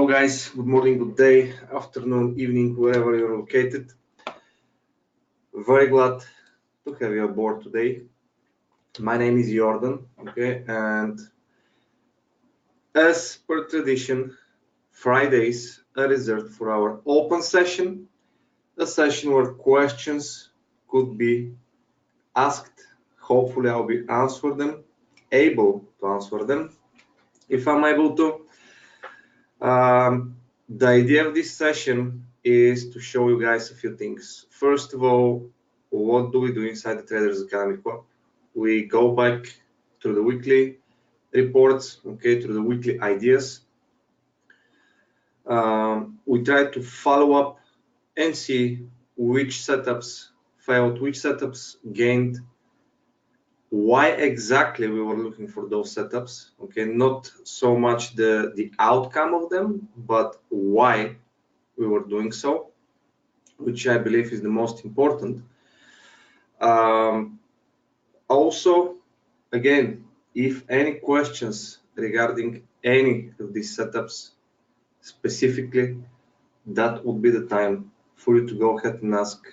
guys, good morning, good day, afternoon, evening, wherever you're located. Very glad to have you aboard today. My name is Yordan, okay, and as per tradition, Fridays are reserved for our open session, a session where questions could be asked. Hopefully I'll be able to answer them, if I'm able to. The idea of this session is to show you guys a few things. First of all, what do we do inside the Traders Academy Club? We go back to the weekly reports, okay, to the weekly ideas. We try to follow up and see which setups failed, which setups gained, why exactly we were looking for those setups, okay, not so much the outcome of them, but why we were doing so, which I believe is the most important. Also, again, if any questions regarding any of these setups specifically, that would be the time for you to go ahead and ask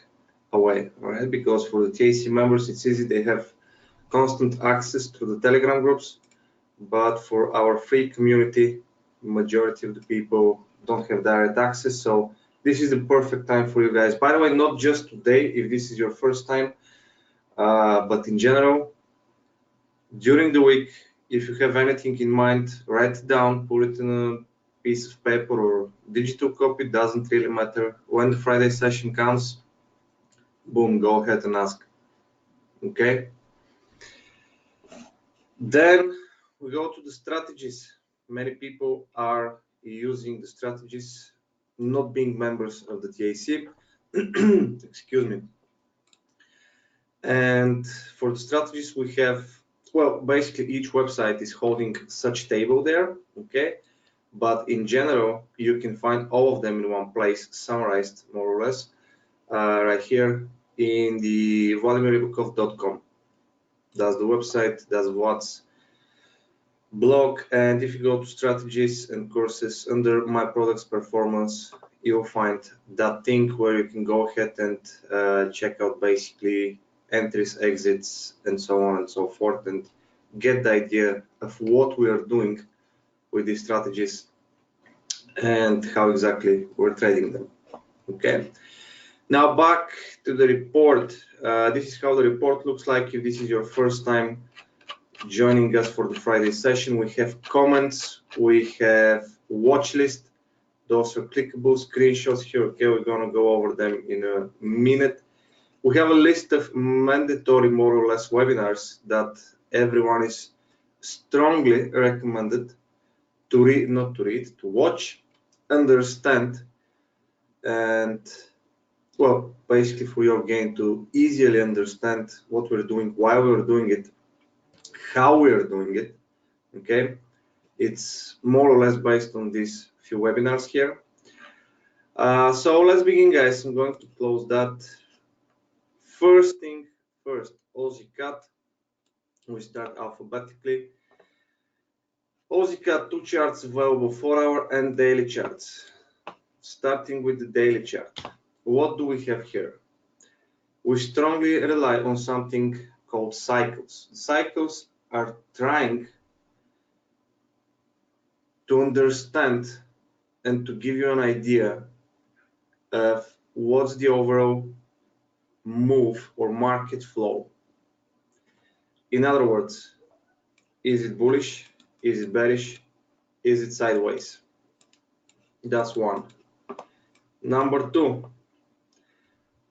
away, all right? Because for the TAC members, it's easy, they have constant access to the Telegram groups, but for our free community, majority of the people don't have direct access. So this is the perfect time for you guys. By the way, not just today, if this is your first time, but in general, during the week, if you have anything in mind, write it down, put it in a piece of paper or digital copy, doesn't really matter. When the Friday session comes, boom, go ahead and ask, okay? Then we go to the strategies. Many people are using the strategies, not being members of the TAC. Excuse me. And for the strategies, we have, well, basically each website is holding such table there, okay? But in general, you can find all of them in one place, summarized more or less, right here in the VladimirRibakov.com. That's the website, that's what's blog, and if you go to strategies and courses under my products performance, you'll find that thing where you can go ahead and check out basically entries, exits, and so on and so forth, and get the idea of what we are doing with these strategies and how exactly we're trading them. Okay, now back to the report. This is how the report looks like if this is your first time joining us for the Friday session. We have comments, we have watch list, those are clickable screenshots here. Okay, we're gonna go over them in a minute. We have a list of mandatory, more or less, webinars that everyone is strongly recommended to read, not to read, to watch, understand, and, well, basically for your gain, to easily understand what we're doing, why we're doing it, how we are doing it, okay? It's more or less based on these few webinars here. So let's begin, guys. I'm going to close that. First thing first, Aussie cat. We start alphabetically. Aussie cat, two charts available, 4-hour and daily charts. Starting with the daily chart. What do we have here? We strongly rely on something called cycles. Cycles are trying to understand and to give you an idea of what's the overall move or market flow. In other words, is it bullish? Is it bearish? Is it sideways? That's one. Number two,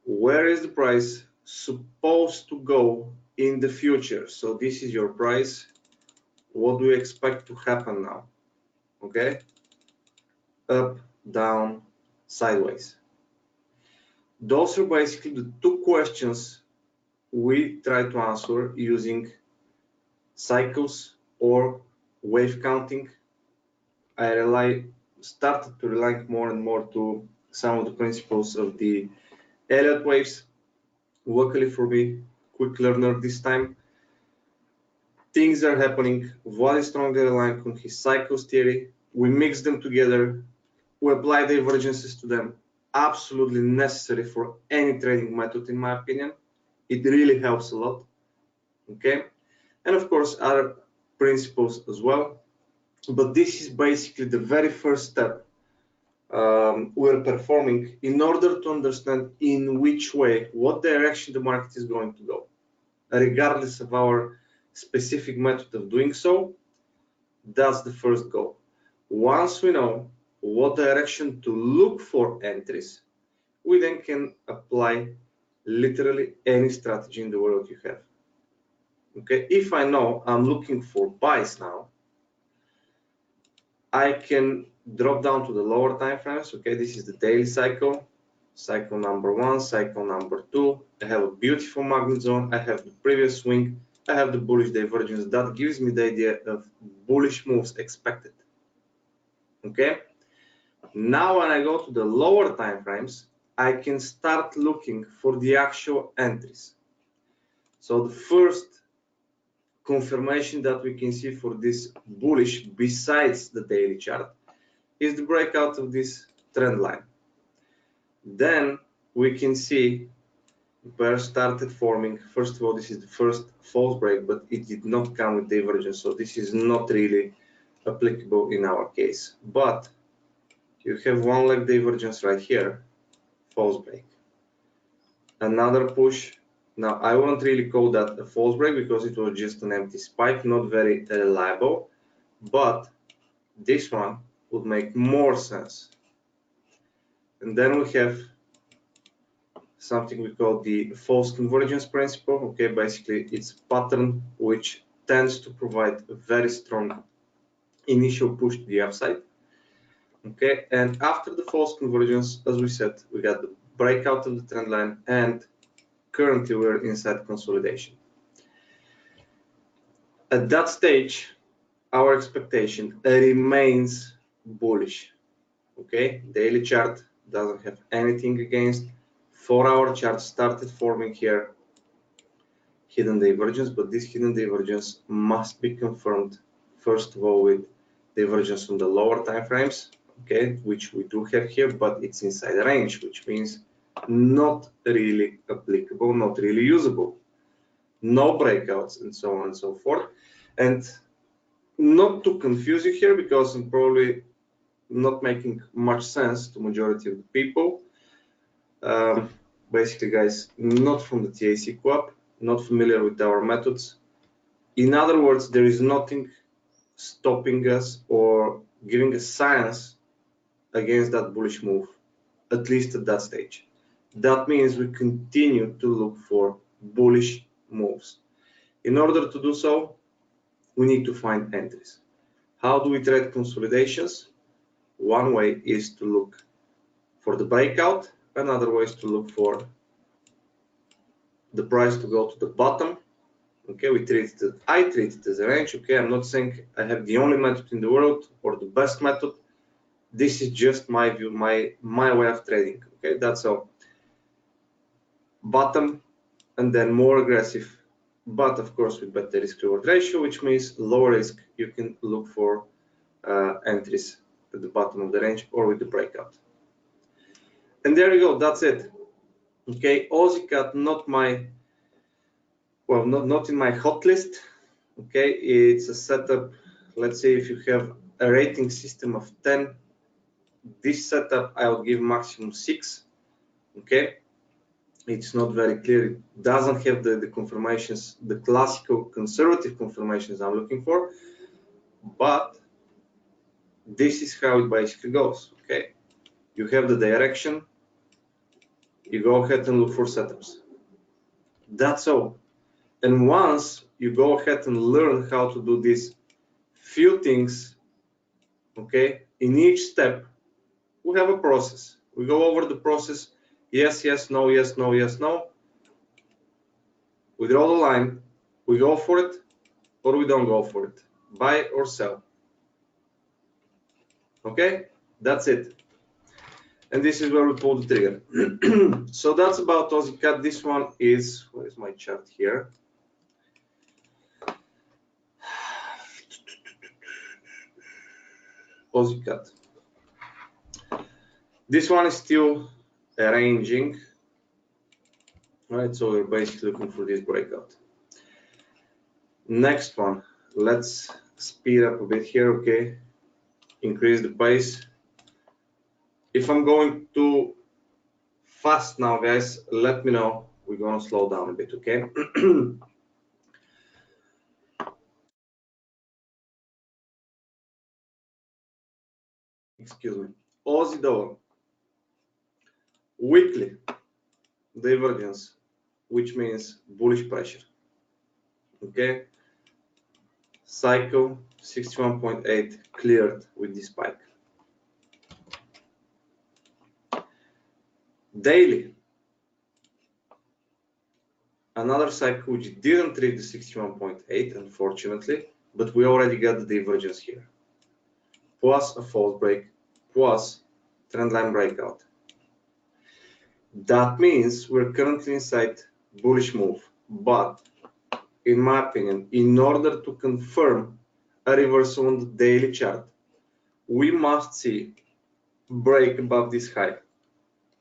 where is the price supposed to go in the future? So this is your price. What do you expect to happen now? Okay, up, down, sideways. Those are basically the two questions we try to answer using cycles or wave counting. I started to rely more and more to some of the principles of the Elliott waves. Luckily for me, quick learner this time. Things are happening. Vlad is strongly relying on his cycles theory. We mix them together, we apply divergences to them. Absolutely necessary for any trading method, in my opinion. It really helps a lot. Okay, and of course other principles as well. But this is basically the very first step we're performing in order to understand in which way, what direction the market is going to go, regardless of our specific method of doing so. That's the first goal. Once we know what direction to look for entries, we then can apply literally any strategy in the world you have. Okay, if I know I'm looking for buys now, I can drop down to the lower time frames. Okay, this is the daily cycle, cycle number 1, cycle number 2. I have a beautiful magnet zone. I have the previous swing. I have the bullish divergence. That gives me the idea of bullish moves expected. Okay, now when I go to the lower time frames, I can start looking for the actual entries. So the first confirmation that we can see for this bullish, besides the daily chart, is the breakout of this trend line. Then we can see bear started forming. First of all, this is the first false break, but it did not come with divergence, so this is not really applicable in our case. But you have one leg divergence right here, false break. Another push. Now I won't really call that a false break because it was just an empty spike, not very reliable, but this one would make more sense. And then we have something we call the false convergence principle. Okay, basically it's a pattern which tends to provide a very strong initial push to the upside. Okay, and after the false convergence, as we said, we got the breakout of the trend line, and currently we're inside consolidation. At that stage, our expectation remains bullish. Okay, daily chart doesn't have anything against. 4-hour chart started forming here, hidden divergence, but this hidden divergence must be confirmed first of all with divergence on the lower time frames, okay, which we do have here, but it's inside the range, which means not really applicable, not really usable, no breakouts, and so on and so forth. And not to confuse you here, because I'm probably not making much sense to majority of the people. Basically, guys, not from the TAC co-op, not familiar with our methods. In other words, there is nothing stopping us or giving us science against that bullish move, at least at that stage. That means we continue to look for bullish moves. In order to do so, we need to find entries. How do we trade consolidations? One way is to look for the breakout. Another way is to look for the price to go to the bottom. Okay, I treat it as a range. Okay, I'm not saying I have the only method in the world or the best method. This is just my view, my way of trading. Okay, that's all. Bottom, and then more aggressive, but of course with better risk reward ratio, which means lower risk. You can look for entries at the bottom of the range or with the breakout. And there you go, that's it. Okay, Aussie cat, not my, well, not in my hot list. Okay, it's a setup. Let's say if you have a rating system of 10, this setup I would give maximum 6. Okay, it's not very clear. It doesn't have the confirmations, the classical conservative confirmations I'm looking for, but this is how it basically goes. Okay, you have the direction, you go ahead and look for setups. That's all. And once you go ahead and learn how to do these few things, okay, in each step, we have a process. We go over the process. Yes, yes, no, yes, no, yes, no. We draw the line, we go for it, or we don't go for it. Buy or sell. Okay, that's it. And this is where we pull the trigger. So that's about Aussie cat. This one is, where is my chart here? Aussie cat. This one is still ranging, right? So we're basically looking for this breakout. Next one, let's speed up a bit here, okay? Increase the pace. If I'm going too fast now, guys, let me know. We're gonna slow down a bit, okay? Excuse me. Aussie dollar. Weekly divergence, which means bullish pressure, okay? Cycle 61.8 cleared with this spike. Daily, another cycle which didn't reach the 61.8, unfortunately, but we already got the divergence here, plus a false break, plus trendline breakout. That means we're currently inside bullish move, but in my opinion, in order to confirm a reversal on the daily chart, we must see break above this high,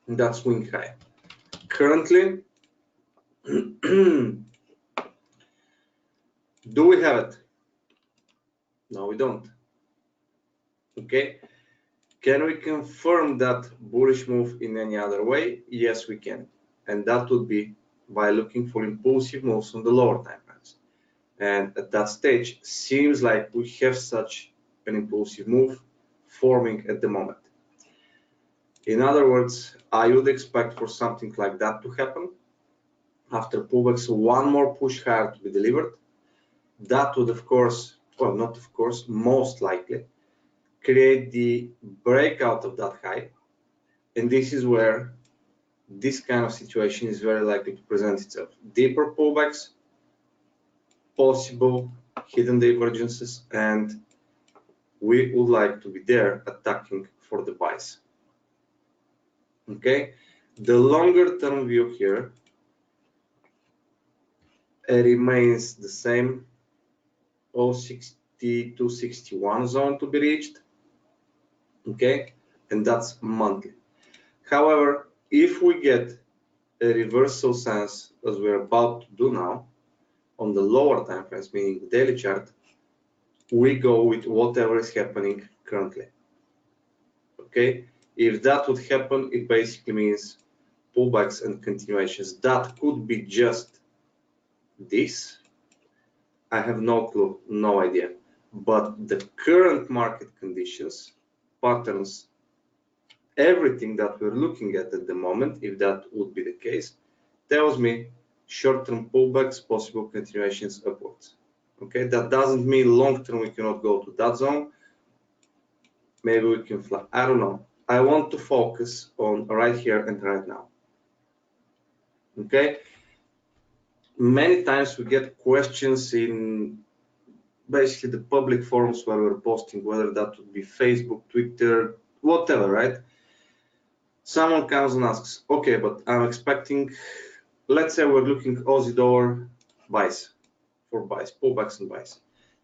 that swing high. Currently, do we have it? No, we don't. Okay. Can we confirm that bullish move in any other way? Yes, we can. And that would be by looking for impulsive moves on the lower time frames. And at that stage, seems like we have such an impulsive move forming at the moment. In other words, I would expect for something like that to happen. After pullbacks, one more push higher to be delivered. That would, of course, well, not of course, most likely create the breakout of that high, and this is where this kind of situation is very likely to present itself. Deeper pullbacks, possible hidden divergences, and we would like to be there attacking for the buys. Okay, the longer term view here remains the same, 060 to 61 zone to be reached. Okay, and that's monthly. However, if we get a reversal sense as we're about to do now on the lower time frames, meaning the daily chart, we go with whatever is happening currently. Okay, if that would happen, it basically means pullbacks and continuations. That could be just this. I have no clue, no idea. But the current market conditions, patterns, everything that we're looking at the moment, if that would be the case, tells me short-term pullbacks, possible continuations upwards. Okay, that doesn't mean long-term we cannot go to that zone. Maybe we can fly. I don't know. I want to focus on right here and right now. Okay. Many times we get questions in basically the public forums where we're posting, whether that would be Facebook, Twitter, whatever, right? Someone comes and asks, okay, but I'm expecting, let's say we're looking Aussie dollar buys, for buys, pullbacks and buys.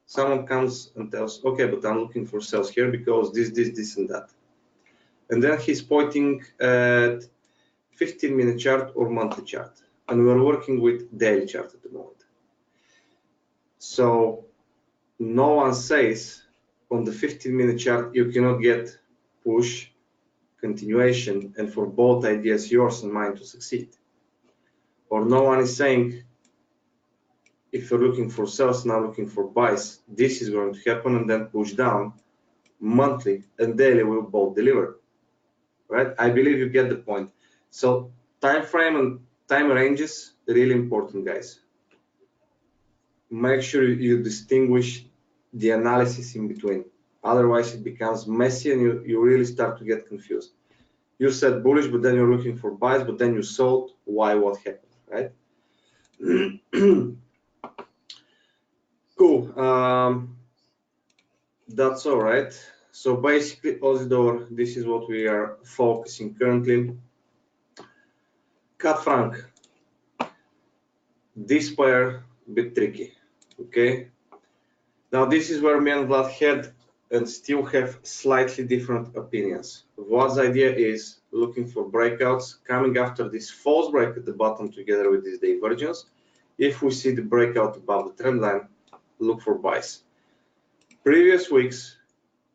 Someone comes and tells, okay, but I'm looking for sales here because this, and that. And then he's pointing at 15-minute chart or monthly chart. And we're working with daily chart at the moment. So no one says on the 15-minute chart you cannot get push, continuation, and for both ideas, yours and mine, to succeed. Or no one is saying if you're looking for sales, now looking for buys, this is going to happen and then push down. Monthly and daily will both deliver, right? I believe you get the point. So time frame and time ranges, really important, guys. Make sure you distinguish the analysis in between. Otherwise, it becomes messy and you really start to get confused. You said bullish, but then you're looking for buys, but then you sold. Why? What happened, right? Cool. That's all right. So basically, Aussie dollar, this is what we are focusing currently. Cat franc. This pair a bit tricky. Okay. Now this is where me and Vlad had and still have slightly different opinions. What's the idea is looking for breakouts, coming after this false break at the bottom together with this divergence. If we see the breakout above the trend line, look for buys. Previous weeks,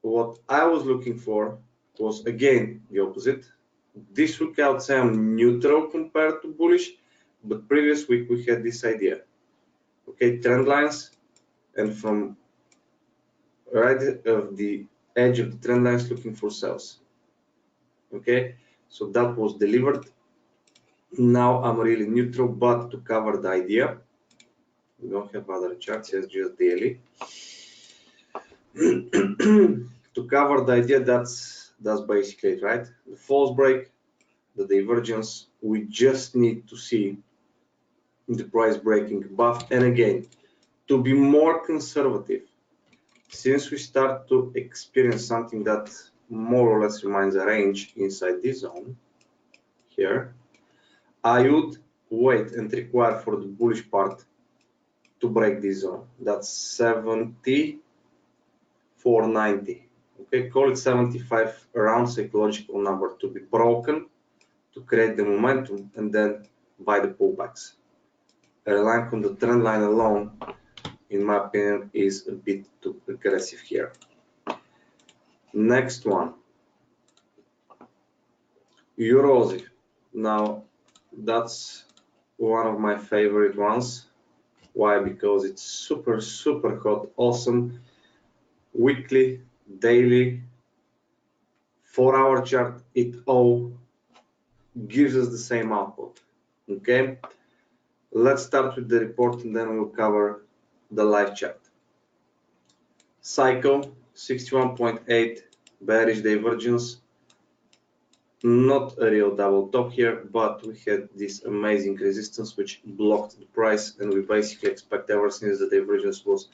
what I was looking for was again the opposite. This week I would say I'm neutral compared to bullish, but previous week we had this idea. Okay, trend lines, and from right of the edge of the trend lines looking for sells. Okay, so that was delivered. Now I'm really neutral, but to cover the idea, we don't have other charts, it's just daily. To cover the idea, that's basically it, right? The false break, the divergence, we just need to see the price breaking above. And again, to be more conservative, since we start to experience something that more or less reminds a range inside this zone here, I would wait and require for the bullish part to break this zone. That's 74.90. Okay, call it 75, around psychological number to be broken to create the momentum and then buy the pullbacks. Relying on the trend line alone, in my opinion, is a bit too aggressive here. Next one, Euro. Now, that's one of my favorite ones. Why? Because it's super, super hot, awesome. Weekly, daily, 4-hour chart, it all gives us the same output. Okay, let's start with the report and then we'll cover the live chart. Cycle 61.8, bearish divergence, not a real double top here, but we had this amazing resistance which blocked the price, and we basically expect ever since the divergence was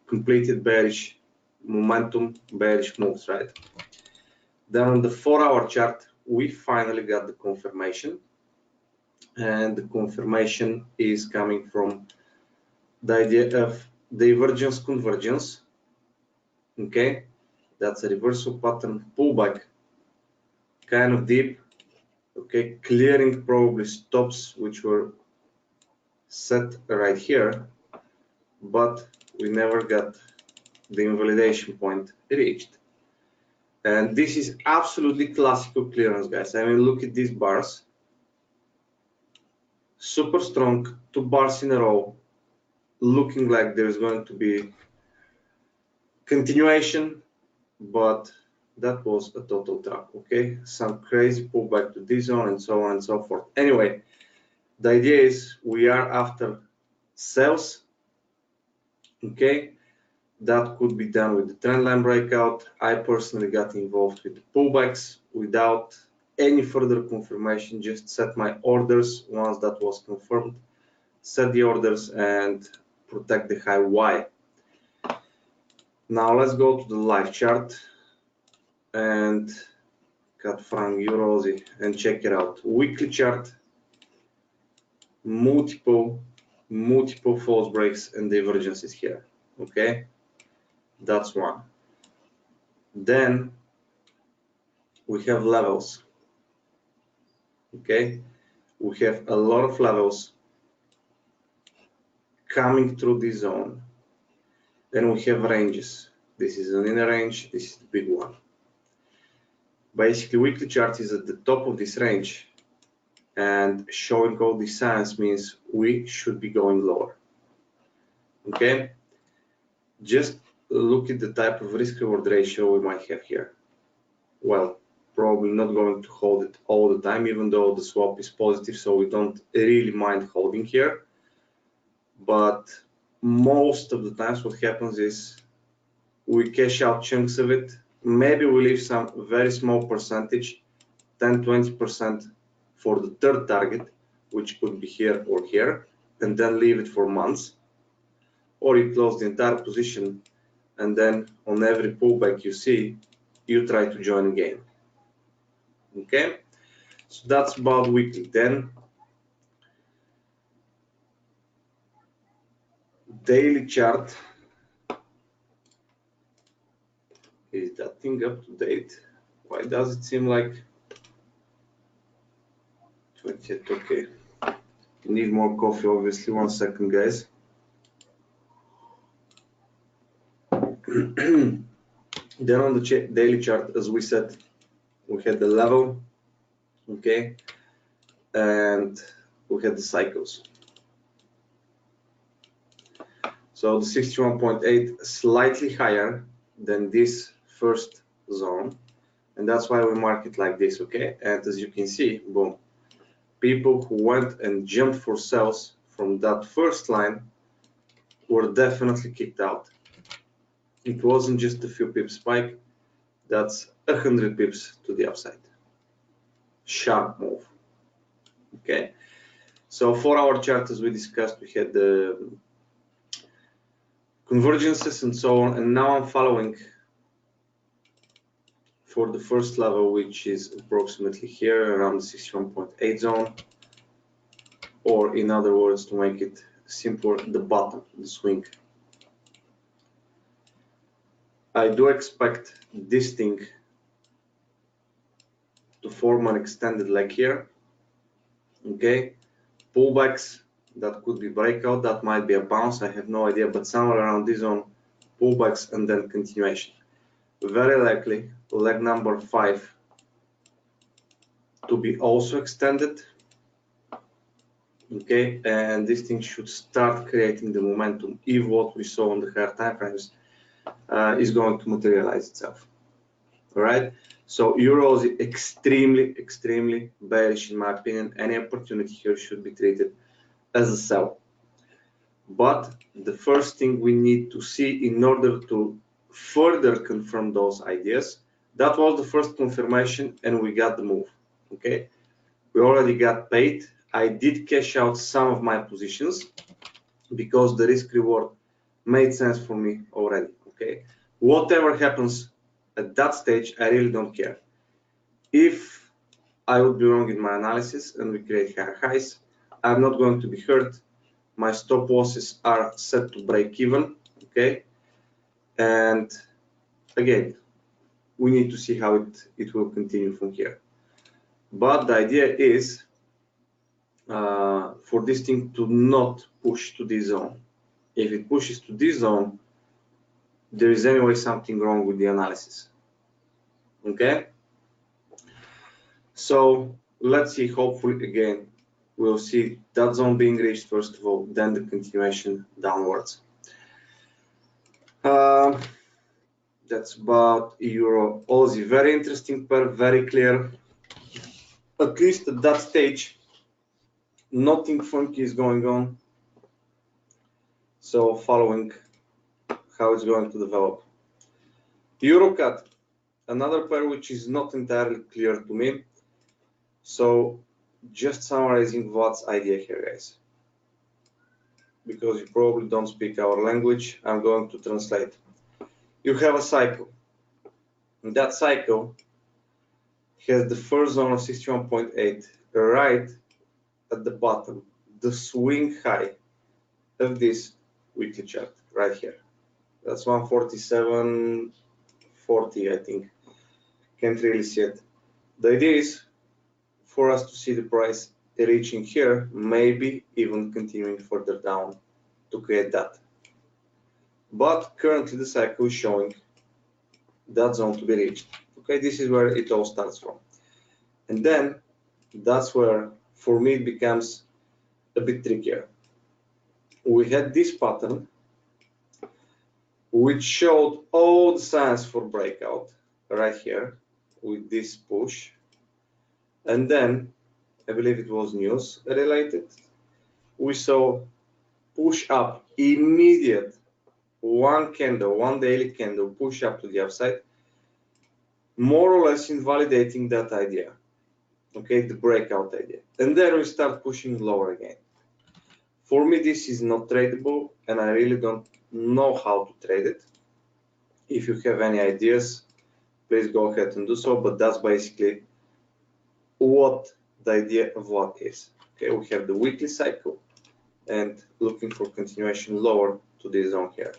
completed bearish momentum, bearish moves, right? Then on the 4-hour chart, we finally got the confirmation, and the confirmation is coming from the idea of divergence convergence. Okay, that's a reversal pattern, pullback, kind of deep. Okay, clearing probably stops which were set right here, but we never got the invalidation point reached. And this is absolutely classical clearance, guys. I mean, look at these bars, super strong, 2 bars in a row, looking like there's going to be continuation, but that was a total trap. Okay, some crazy pullback to this zone and so on and so forth. Anyway, the idea is we are after sales. Okay, that could be done with the trend line breakout. I personally got involved with the pullbacks without any further confirmation, just set my orders once that was confirmed, set the orders and protect the high Y. Now let's go to the live chart and cut from Euro and check it out. Weekly chart, multiple false breaks and divergences here. Okay, that's one. Then we have levels. Okay, we have a lot of levels coming through this zone. Then we have ranges. This is an inner range, this is the big one. Basically, weekly chart is at the top of this range, and showing all these signs means we should be going lower. Okay, just look at the type of risk reward ratio we might have here. Well, probably not going to hold it all the time, even though the swap is positive, so we don't really mind holding here. But most of the times what happens is we cash out chunks of it. Maybe we leave some very small percentage, 10-20% for the third target, which could be here or here, and then leave it for months. Or you close the entire position, and then on every pullback you see, you try to join again. Okay, so that's about weekly. Then daily chart. Is that thing up to date? Why does it seem like 20th? Okay. Need more coffee, obviously. 1 second, guys. Then on the daily chart, as we said, we had the level, okay, and we had the cycles. So the 61.8 slightly higher than this first zone, and that's why we mark it like this, okay? And as you can see, boom, people who went and jumped for sales from that first line were definitely kicked out. It wasn't just a few pips spike, that's 100 pips to the upside. Sharp move. Okay, so for our chart, as we discussed, we had the convergences and so on, and now I'm following for the first level, which is approximately here around the 61.8 zone, or in other words, to make it simpler, the bottom, the swing. I do expect this thing to form an extended leg here, okay? Pullbacks, that could be breakout, that might be a bounce, I have no idea, but somewhere around this zone, pullbacks and then continuation. Very likely leg number 5 to be also extended, okay? And this thing should start creating the momentum if what we saw on the higher time frames is going to materialize itself. All right, so euro is extremely bearish in my opinion. Any opportunity here should be treated as a sell. But the first thing we need to see in order to further confirm those ideas, that was the first confirmation and we got the move, okay? We already got paid. I did cash out some of my positions because the risk reward made sense for me already, okay? Whatever happens at that stage, I really don't care. If I would be wrong in my analysis and we create higher highs, I'm not going to be hurt. My stop losses are set to break even, okay? And again, we need to see how it will continue from here. But the idea is for this thing to not push to this zone. If it pushes to this zone, there is anyway something wrong with the analysis, okay? So let's see, hopefully again, we'll see that zone being reached first of all, then the continuation downwards. That's about Euro Aussie. Very interesting pair, very clear. At least at that stage, nothing funky is going on. So following how it's going to develop. EuroCAD, another pair which is not entirely clear to me. So just summarizing what's idea here, guys. Because you probably don't speak our language, I'm going to translate. You have a cycle. And that cycle has the first zone of 61.8 right at the bottom, the swing high of this weekly chart right here. That's 147.40, I think. Can't really see it. The idea is for us to see the price reaching here, maybe even continuing further down to create that. But currently the cycle is showing that zone to be reached. Okay, this is where it all starts from. And then that's where, for me, it becomes a bit trickier. We had this pattern which showed all the signs for breakout right here with this push. And then, I believe it was news related, we saw push up, immediate one candle, one daily candle, push up to the upside, more or less invalidating that idea, okay, the breakout idea. And then we start pushing lower again. For me, this is not tradable, and I really don't know how to trade it. If you have any ideas, please go ahead and do so, but that's basically what the idea of what is. Okay, we have the weekly cycle and looking for continuation lower to this zone here.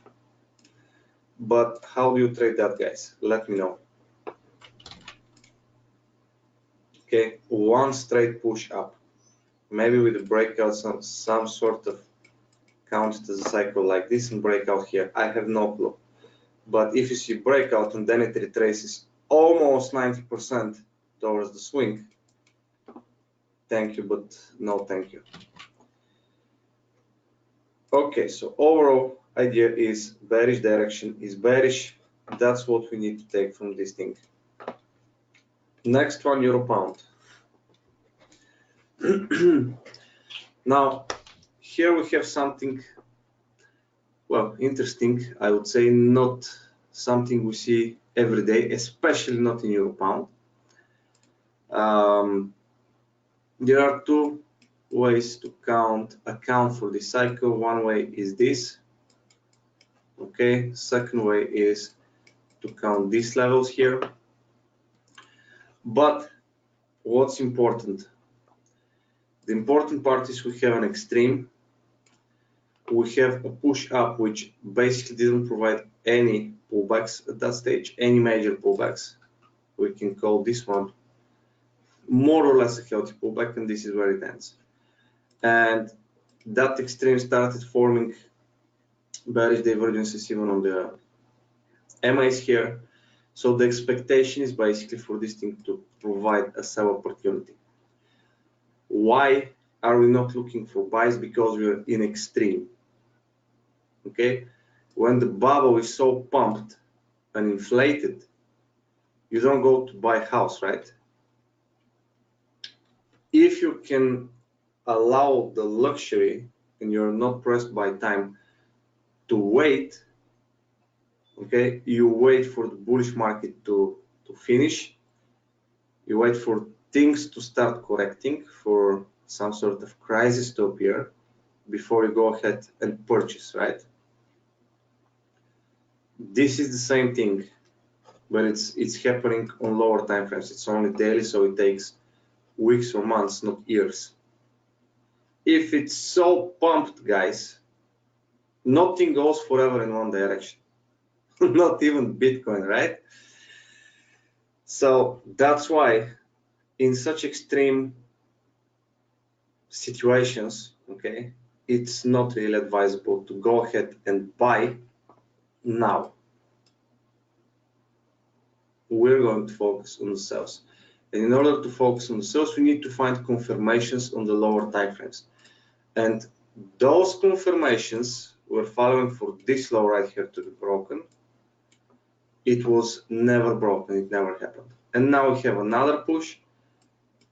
But how do you trade that, guys? Let me know. Okay, one straight push up, maybe with a breakout, some sort of count as a cycle like this and breakout here. I have no clue. But if you see breakout and then it retraces almost 90% towards the swing, thank you, but no thank you. Okay, so overall idea is bearish direction is bearish. That's what we need to take from this thing. Next one, euro pound. Now, here we have something, well, interesting. I would say not something we see every day, especially not in euro pound. There are two ways to account for this cycle. One way is this. Okay, second way is to count these levels here. But what's important? The important part is we have an extreme. We have a push up, which basically didn't provide any pullbacks at that stage, any major pullbacks. We can call this one more or less a healthy pullback, and this is where it ends. And that extreme started forming bearish divergences even on the MAs here. So the expectation is basically for this thing to provide a sell opportunity. Why are we not looking for buys? Because we are in extreme. Okay, when the bubble is so pumped and inflated, you don't go to buy house, right? If you can allow the luxury and you're not pressed by time to wait, okay, you wait for the bullish market to finish, you wait for things to start correcting, for some sort of crisis to appear before you go ahead and purchase, right? This is the same thing, but it's happening on lower time frames. It's only daily, so it takes weeks or months, not years. If it's so pumped, guys, nothing goes forever in one direction. Not even Bitcoin, right? So that's why in such extreme situations, okay, it's not really advisable to go ahead and buy now. We're going to focus on the sells. And in order to focus on the sells, we need to find confirmations on the lower time frames. And those confirmations were following for this low right here to be broken. It was never broken, it never happened. And now we have another push,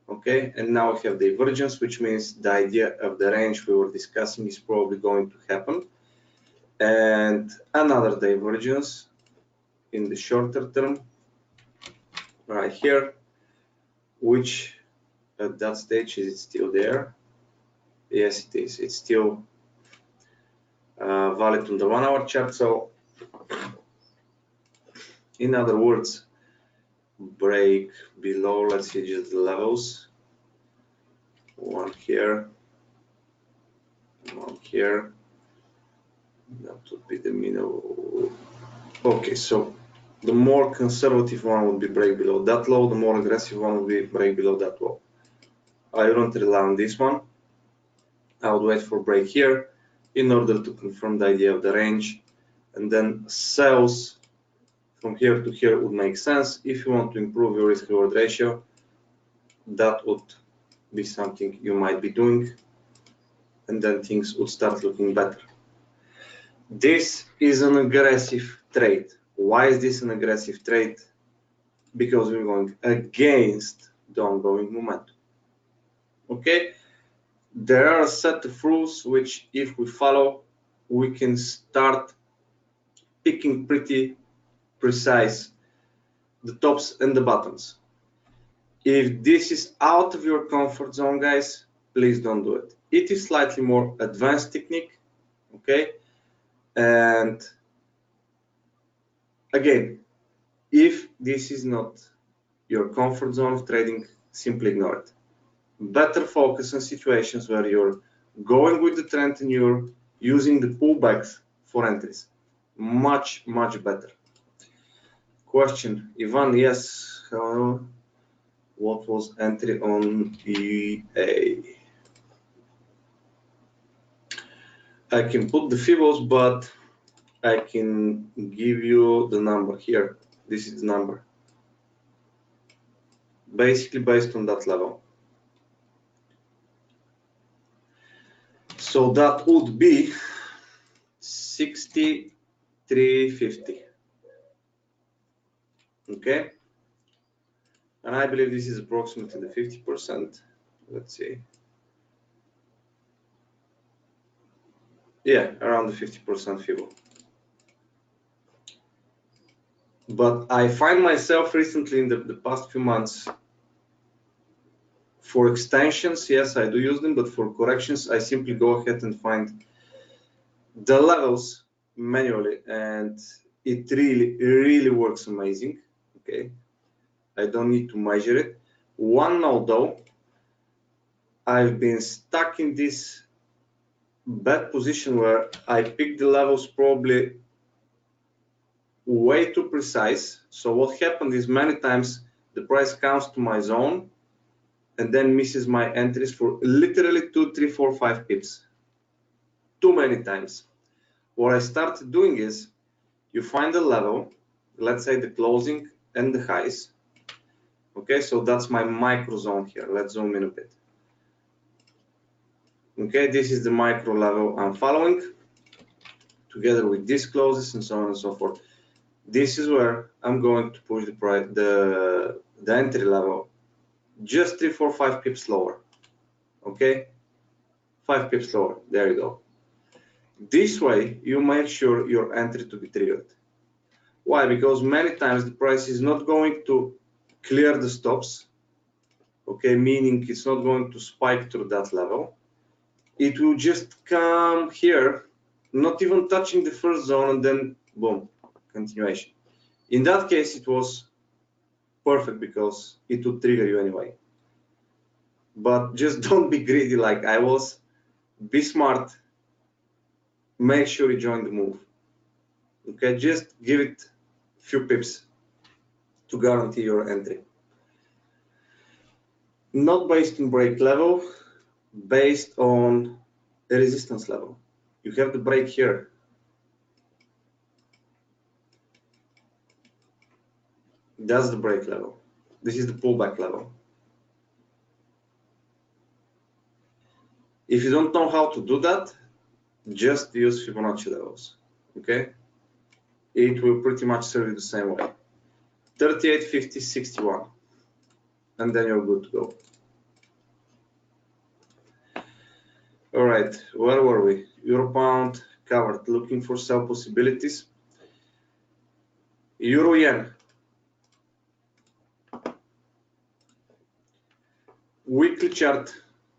okay, and now we have divergence, which means the idea of the range we were discussing is probably going to happen. And another divergence in the shorter term, right here, which at that stage, is it still there? Yes, it is. It's still valid on the 1 hour chart. So in other words, break below, let's see just the levels. One here, one here. That would be the middle. Okay, so the more conservative one would be break below that low, the more aggressive one would be break below that low. I wouldn't rely on this one. I would wait for break here in order to confirm the idea of the range, and then sells from here to here would make sense. If you want to improve your risk reward ratio, that would be something you might be doing, and then things would start looking better. This is an aggressive trade. Why is this an aggressive trade? Because we're going against the ongoing momentum. Okay, there are a set of rules which, if we follow, we can start picking pretty precise the tops and the bottoms. If this is out of your comfort zone, guys, please don't do it. It is slightly more advanced technique, okay? And again, if this is not your comfort zone of trading, simply ignore it. Better focus on situations where you're going with the trend and you're using the pullbacks for entries. much better. Question, Ivan, yes. What was entry on EA? I can put the Fibos, but I can give you the number here. This is the number. Basically based on that level. So that would be 63.50. Okay. And I believe this is approximately the 50%. Let's see. Yeah, around the 50% FIBO. But I find myself recently in the past few months, for extensions, yes, I do use them, but for corrections, I simply go ahead and find the levels manually, and it really works amazing. Okay, I don't need to measure it. One note though, I've been stuck in this bad position where I pick the levels probably way too precise. So what happened is many times the price comes to my zone and then misses my entries for literally 2, 3, 4, 5 pips. Too many times. What I started doing is you find the level, let's say the closing and the highs. Okay, so that's my micro zone here. Let's zoom in a bit. Okay, this is the micro level I'm following together with these closes and so on and so forth. This is where I'm going to push the price, the entry level just 3, 4, 5 pips lower. Okay, 5 pips lower. There you go. This way you make sure your entry to be triggered. Why? Because many times the price is not going to clear the stops. Okay, meaning it's not going to spike through that level. It will just come here, not even touching the first zone, and then boom, continuation. In that case, it was perfect because it would trigger you anyway. But just don't be greedy like I was. Be smart. Make sure you join the move. Okay, just give it a few pips to guarantee your entry. Not based on break level, based on the resistance level. You have the break here. That's the break level. This is the pullback level. If you don't know how to do that, just use Fibonacci levels. Okay? It will pretty much serve you the same way. 38, 50, 61. And then you're good to go. All right, where were we? Euro pound covered, looking for sell possibilities. Euro yen. Weekly chart,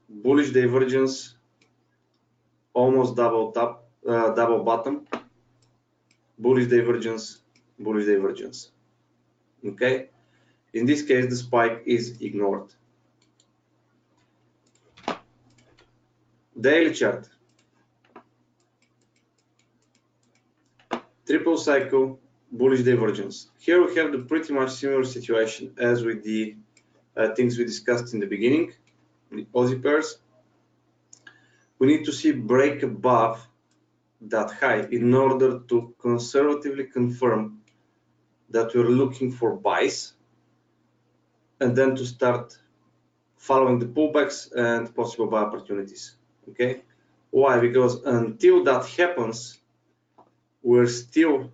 bullish divergence, almost double top, double bottom, bullish divergence, bullish divergence. Okay, in this case the spike is ignored. Daily chart, triple cycle, bullish divergence. Here we have the pretty much similar situation as with the things we discussed in the beginning, the Aussie pairs. We need to see break above that high in order to conservatively confirm that we're looking for buys, and then to start following the pullbacks and possible buy opportunities. Okay, why? Because until that happens, we're still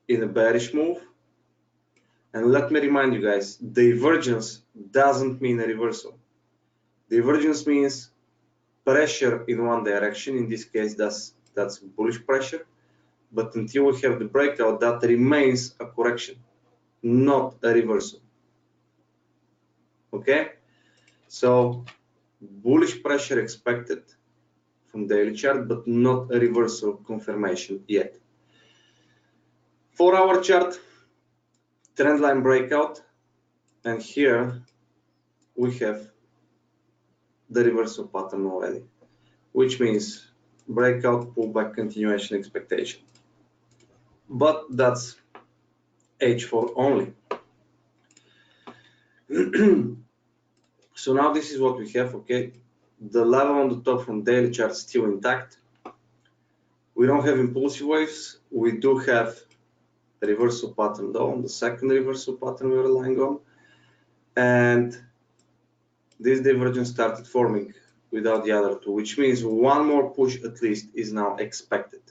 in a bearish move. And let me remind you guys, divergence doesn't mean a reversal. Divergence means pressure in one direction. In this case, that's bullish pressure. But until we have the breakout, that remains a correction, not a reversal. Okay, so bullish pressure expected from daily chart, but not a reversal confirmation yet. 4-hour chart, trend line breakout, and here we have the reversal pattern already, which means breakout, pullback, continuation expectation. but that's H4 only. So now this is what we have, okay? The level on the top from daily chart is still intact. We don't have impulsive waves. We do have a reversal pattern though, on the second reversal pattern we are relying on. And this divergence started forming without the other two, which means one more push at least is now expected.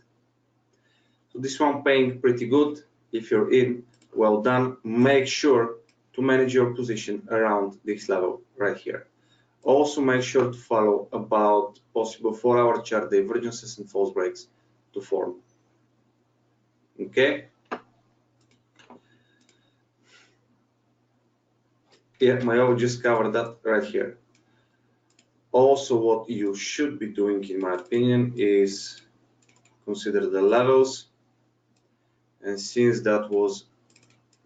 So this one paying pretty good. If you're in, well done. Make sure to manage your position around this level right here. Also make sure to follow about possible 4-hour chart divergences and false breaks to form. Okay? Yeah, Mayo just covered that right here. Also, what you should be doing, in my opinion, is consider the levels. And since that was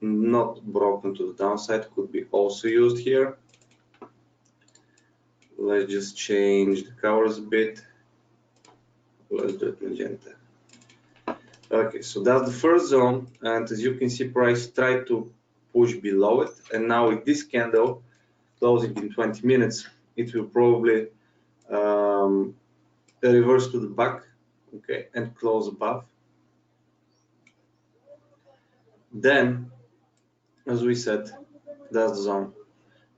not broken to the downside, could be also used here. Let's just change the colors a bit. Let's do it magenta. Okay, so that's the first zone, and as you can see, price tried to push below it, and now with this candle closing in 20 minutes, it will probably reverse to the back, okay, and close above. Then, as we said, that's the zone.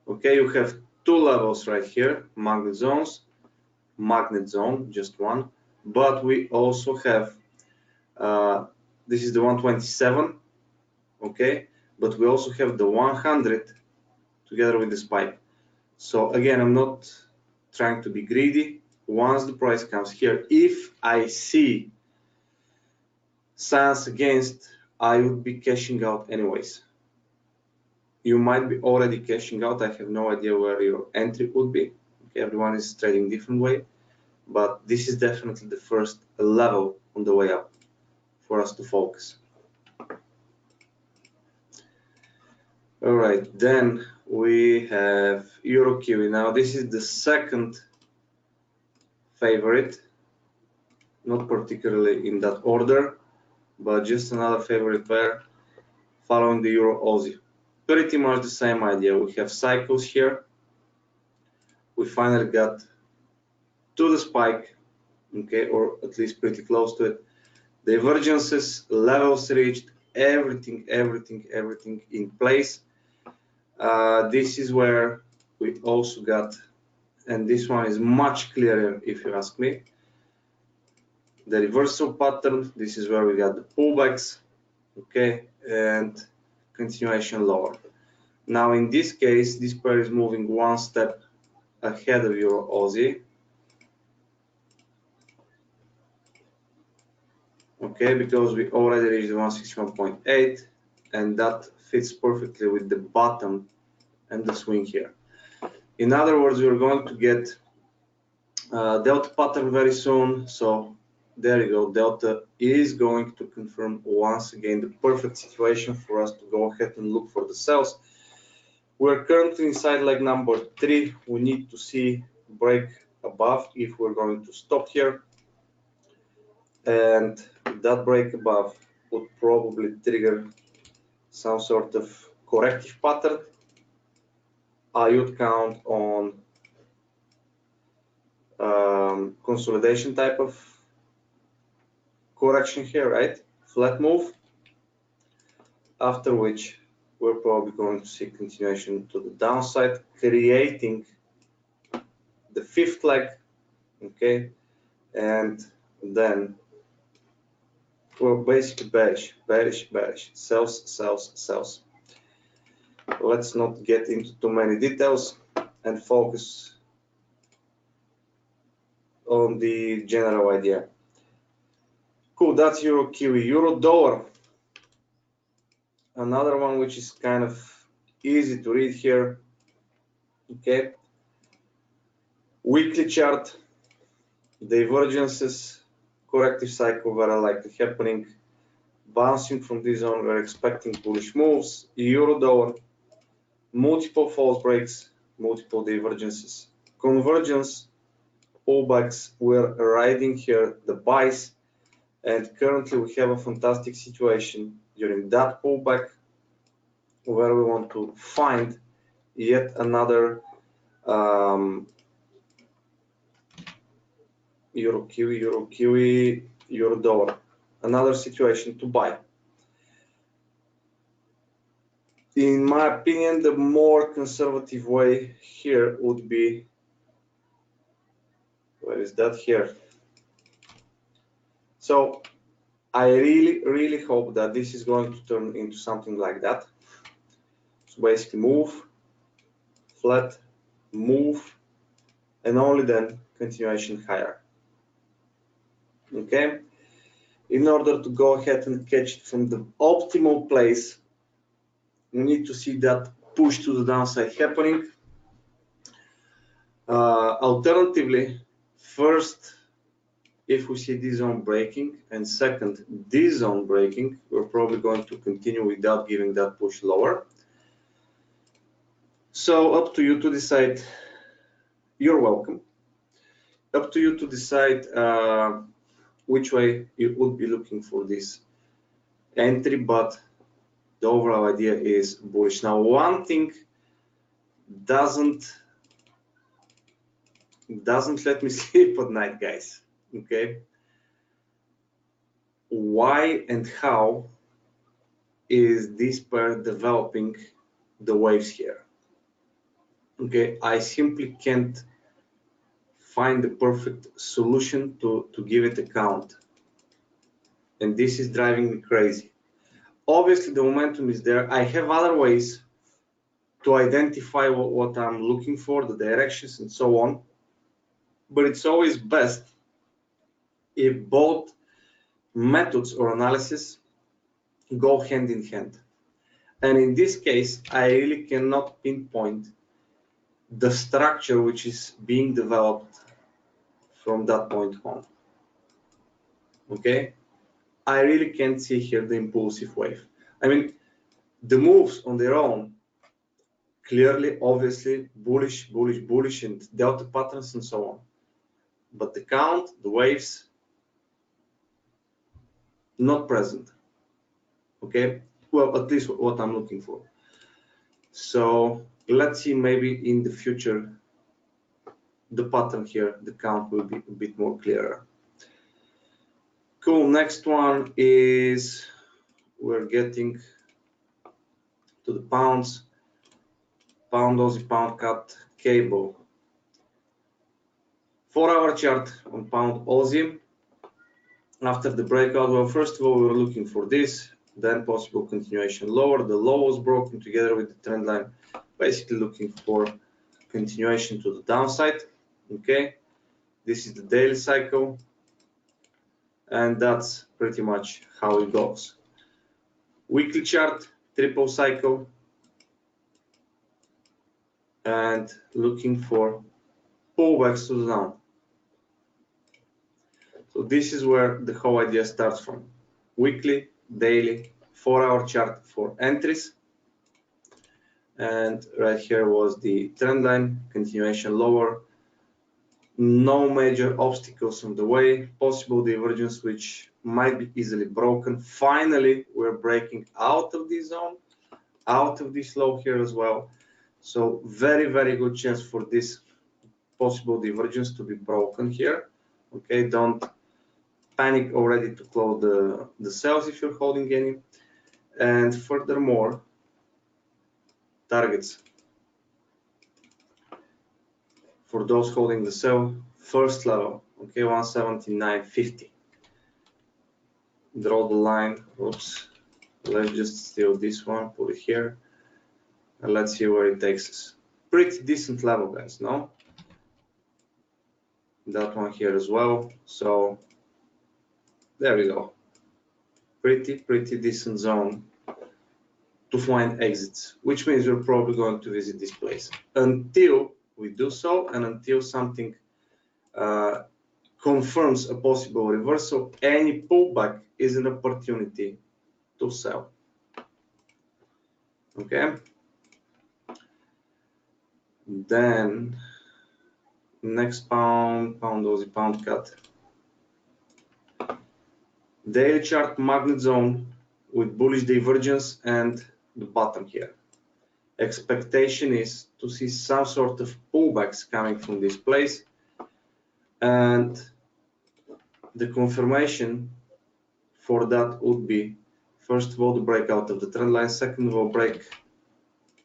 Okay, you have two levels right here, magnet zones, magnet zone, just one, but we also have this is the 127, okay, but we also have the 100 together with the spike. So again, I'm not trying to be greedy. Once the price comes here, if I see signs against, I would be cashing out anyways. You might be already cashing out. I have no idea where your entry would be. Okay, everyone is trading different way, but this is definitely the first level on the way up for us to focus. All right, then we have Euro Kiwi. Now this is the second favorite, not particularly in that order, but just another favorite pair following the Euro Aussie. Pretty much the same idea. We have cycles here. We finally got to the spike, okay, or at least pretty close to it. Divergences, levels reached, everything in place. This is where we also got, and this one is much clearer if you ask me, the reversal pattern. This is where we got the pullbacks, okay, and continuation lower. Now in this case, this pair is moving one step ahead of Euro Aussie, okay, because we already reached 161.8, and that fits perfectly with the bottom and the swing here. In other words, we're going to get delta pattern very soon. So there you go, delta is going to confirm once again the perfect situation for us to go ahead and look for the sells. We're currently inside leg number 3. We need to see break above if we're going to stop here, and that break above would probably trigger some sort of corrective pattern. I would count on consolidation type of correction here, right? Flat move, after which we're probably going to see continuation to the downside, creating the 5th leg, okay, and then we're basically bearish, sells. Let's not get into too many details and focus on the general idea. Cool, that's Euro Kiwi. Euro Dollar, another one which is kind of easy to read here, okay. Weekly chart, divergences, corrective cycle very likely happening, bouncing from this zone, we're expecting bullish moves. Euro Dollar, multiple false breaks, multiple divergences, convergence, pullbacks. We're riding here the buys, And currently we have a fantastic situation during that pullback where we want to find yet another euro kiwi, euro dollar, another situation to buy. In my opinion, the more conservative way here would be, where is that here? So I really hope that this is going to turn into something like that. So basically move, flat, move, and only then continuation higher. Okay? In order to go ahead and catch it from the optimal place, we need to see that push to the downside happening. Alternatively, first, if we see this zone breaking, and second, this zone breaking, we're probably going to continue without giving that push lower. So up to you to decide. You're welcome. Up to you to decide which way you would be looking for this entry, but the overall idea is bullish. Now, one thing doesn't let me sleep at night, guys. Okay, why and how is this pair developing the waves here? Okay, I simply can't find the perfect solution to give it a count, and this is driving me crazy. Obviously the momentum is there. I have other ways to identify what I'm looking for, the directions and so on, but it's always best if both methods or analysis go hand in hand. And in this case, I really cannot pinpoint the structure which is being developed from that point on. Okay, I really can't see here the impulsive wave. I mean, the moves on their own, clearly, obviously, bullish, bullish, bullish, and delta patterns and so on. But the count, the waves, not present. Okay, well, at least what I'm looking for. So let's see, maybe in the future, the pattern here, the count will be a bit more clearer. Cool, next one is we're getting to the pounds, pound Aussie, pound cat cable. 4-hour chart on pound Aussie. After the breakout, well, first of all, we were looking for this, then possible continuation lower. The low was broken together with the trend line, basically looking for continuation to the downside. Okay, this is the daily cycle, and that's pretty much how it goes. Weekly chart, triple cycle, and looking for pullbacks to the down. So this is where the whole idea starts from. Weekly, daily, 4-hour chart for entries. And right here was the trend line, continuation lower. No major obstacles on the way, possible divergence which might be easily broken. Finally, we're breaking out of this zone, out of this low here as well. So very good chance for this possible divergence to be broken here. Okay, don't panic already to close the sales if you're holding any. And furthermore, targets for those holding the sell, first level, okay, 179.50. Draw the line. Oops, let's just steal this one, put it here, and let's see where it takes us. Pretty decent level, guys, no? That one here as well. So there we go. Pretty decent zone to find exits, which means we're probably going to visit this place until we do so, and until something confirms a possible reversal. Any pullback is an opportunity to sell. Okay, then next pound Aussie, pound cat. Daily chart magnet zone with bullish divergence and the bottom here. Expectation is to see some sort of pullbacks coming from this place, and the confirmation for that would be, first of all, the breakout of the trend line, second of all, break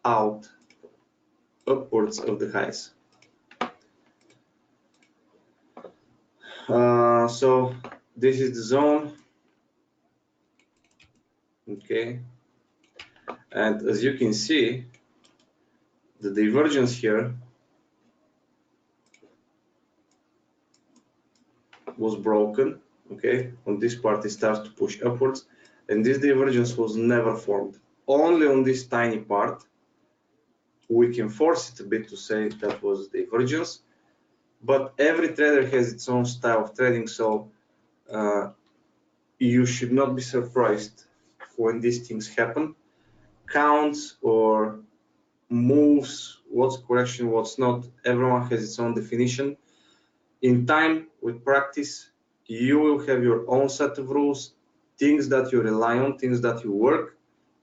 out upwards of the highs. So this is the zone, okay, and as you can see, the divergence here was broken, okay. On this part it starts to push upwards, and this divergence was never formed. Only on this tiny part we can force it a bit to say that was divergence, but every trader has its own style of trading, so you should not be surprised when these things happen. Counts or moves, what's correction, what's not, everyone has its own definition. In time, with practice, you will have your own set of rules, things that you rely on, things that you work,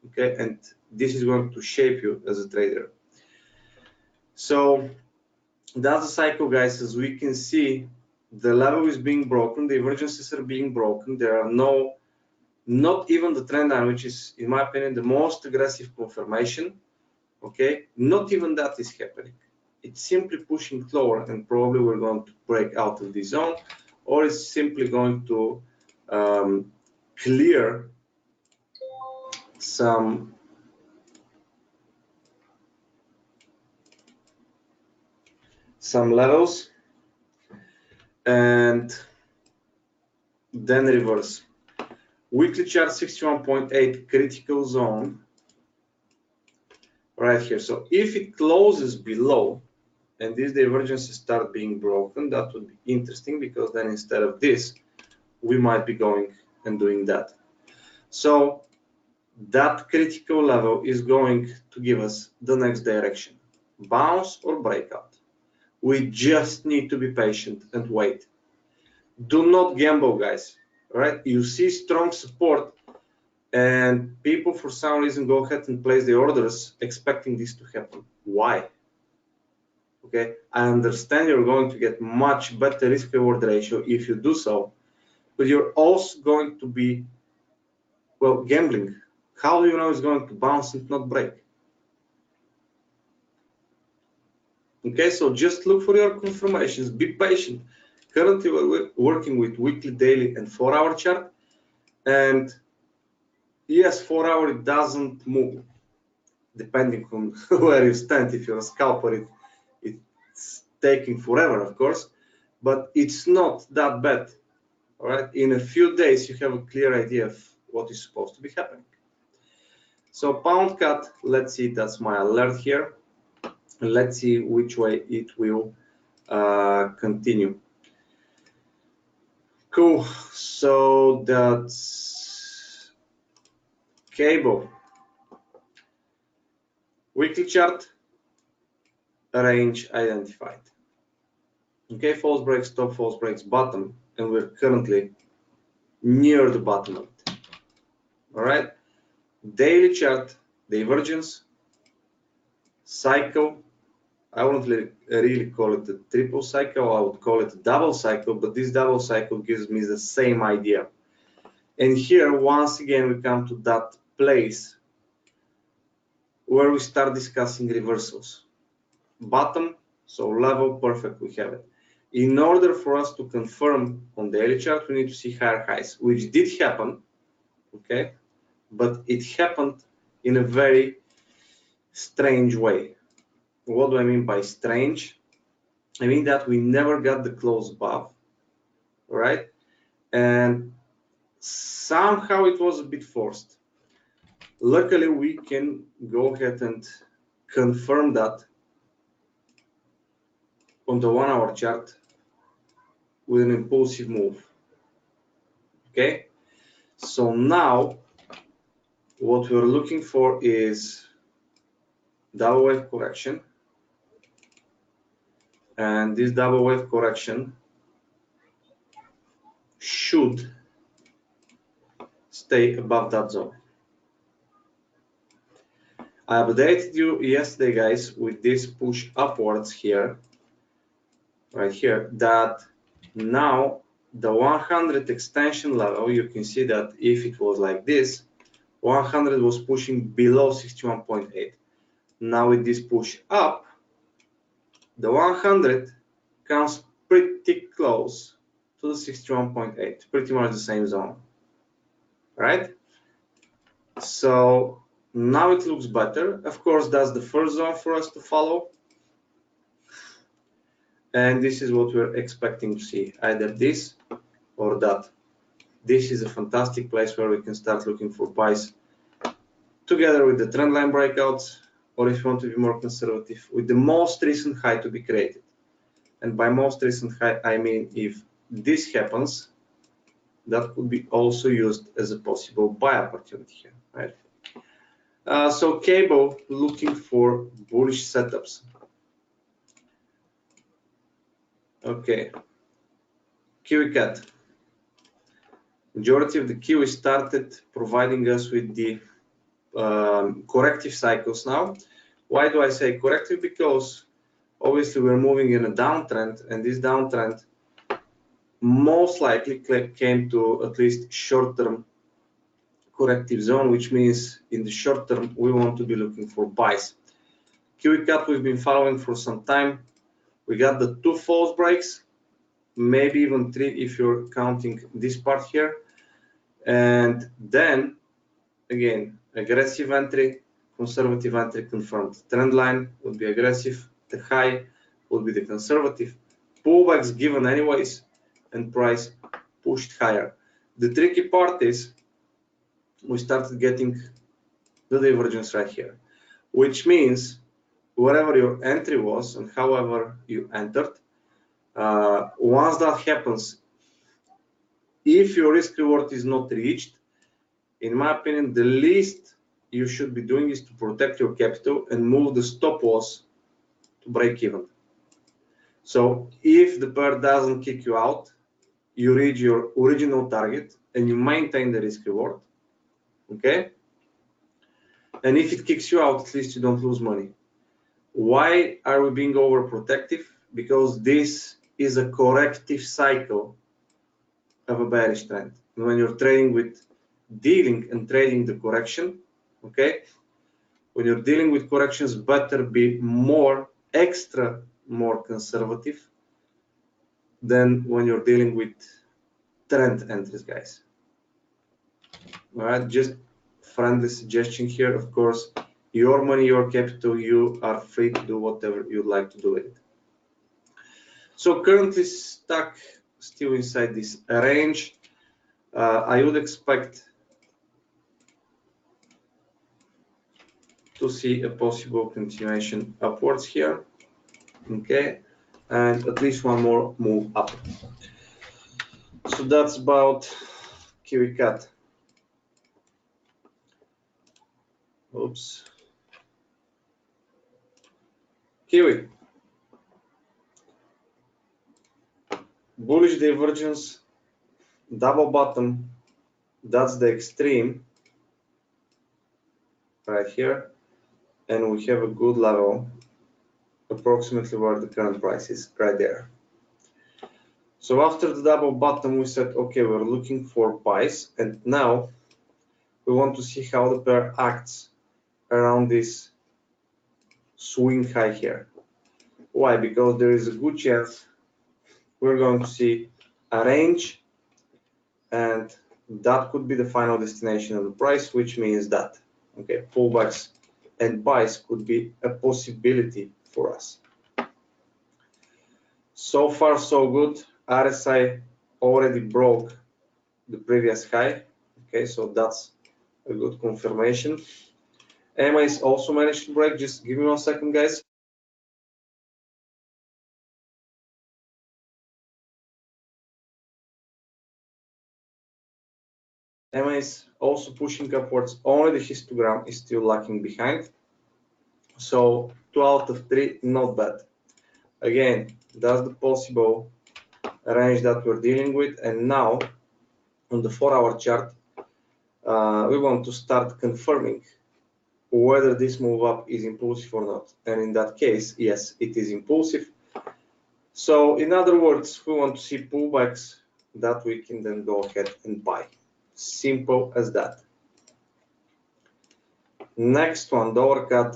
okay, and this is going to shape you as a trader. So that's the cycle, guys. As we can see, the level is being broken, the divergences are being broken, there are no, not even the trend line, which is, in my opinion, the most aggressive confirmation, okay, not even that is happening. It's simply pushing lower, and probably we're going to break out of this zone, or it's simply going to clear some levels and then reverse. Weekly chart 61.8 critical zone right here. So if it closes below and these divergences start being broken, that would be interesting, because then instead of this, we might be going and doing that. So that critical level is going to give us the next direction, bounce or breakout. We just need to be patient and wait. Do not gamble, guys. Right? You see strong support, and people for some reason go ahead and place the orders expecting this to happen. Why? Okay, I understand you're going to get much better risk reward ratio if you do so, but you're also going to be, well, gambling. How do you know it's going to bounce and not break? Okay, so just look for your confirmations, be patient. Currently we're working with weekly, daily and 4-hour chart, and yes, 4-hour it doesn't move depending on where you stand. If you're a scalper, it's taking forever, of course, but it's not that bad. All right, in a few days you have a clear idea of what is supposed to be happening. So pound cut, let's see, that's my alert here, and let's see which way it will continue. Cool, so that's cable. Weekly chart, range identified. Okay, false breaks, top, false breaks, bottom, and we're currently near the bottom of it. All right, daily chart, divergence, cycle. I wouldn't really call it a triple cycle, I would call it a double cycle, but this double cycle gives me the same idea. And here, once again, we come to that place where we start discussing reversals. Bottom, so level, perfect, we have it. In order for us to confirm on the daily chart, we need to see higher highs, which did happen, okay, but it happened in a very strange way. What do I mean by strange? I mean that we never got the close above, right? And somehow it was a bit forced. Luckily, we can go ahead and confirm that on the 1-hour chart with an impulsive move. Okay, so now what we're looking for is double wave correction, and this double wave correction should stay above that zone. I updated you yesterday, guys, with this push upwards here, right here, that now the 100 extension level, you can see that if it was like this, 100 was pushing below 61.8. Now with this push up, the 100 comes pretty close to the 61.8, pretty much the same zone, right? So now it looks better. Of course, that's the first zone for us to follow. And this is what we're expecting to see, either this or that. This is a fantastic place where we can start looking for buys together with the trend line breakouts, or if you want to be more conservative, with the most recent high to be created. And by most recent high, I mean if this happens, that could be also used as a possible buy opportunity here, right? So cable, looking for bullish setups. Okay, Kiwi Cat. Majority of the Kiwi started providing us with the corrective cycles now. Why do I say corrective? Because obviously we're moving in a downtrend, and this downtrend most likely came to at least short-term corrective zone, which means in the short term we want to be looking for buys. Kiwi Cat we've been following for some time. We got the 2 false breaks, maybe even 3 if you're counting this part here, and then again aggressive entry, conservative entry confirmed. Trend line would be aggressive, the high would be the conservative, pullbacks given anyways, and price pushed higher. The tricky part is we started getting the divergence right here, which means wherever your entry was and however you entered, once that happens, if your risk reward is not reached, in my opinion, the least you should be doing is to protect your capital and move the stop loss to break even. So if the pair doesn't kick you out, you reach your original target and you maintain the risk reward, okay? And if it kicks you out, at least you don't lose money. Why are we being overprotective? Because this is a corrective cycle of a bearish trend. And when you're trading with dealing and trading the correction, okay, when you're dealing with corrections, better be more conservative than when you're dealing with trend entries, guys. All right, just friendly suggestion here. Of course, your money, your capital, you are free to do whatever you'd like to do with it. So currently stuck still inside this range. I would expect to see a possible continuation upwards here, okay, and at least one more move up. So that's about Kiwi Cat. Oops. Kiwi. Bullish divergence, double bottom, that's the extreme right here, and we have a good level approximately where the current price is, right there. So after the double bottom, we said, okay, we're looking for buys, and now we want to see how the pair acts around this swing high here. Why? Because there is a good chance we're going to see a range, and that could be the final destination of the price, which means that, okay, pullbacks and buys could be a possibility for us. So far, so good. RSI already broke the previous high, okay, so that's a good confirmation. EMA is also managed to break. Just give me 1 second, guys. EMA is also pushing upwards, only the histogram is still lagging behind. So 2 out of 3, not bad. Again, that's the possible range that we're dealing with. And now on the 4-hour chart, we want to start confirming whether this move up is impulsive or not. And in that case, yes, it is impulsive. So in other words, we want to see pullbacks that we can then go ahead and buy. Simple as that. Next one, dollar cut.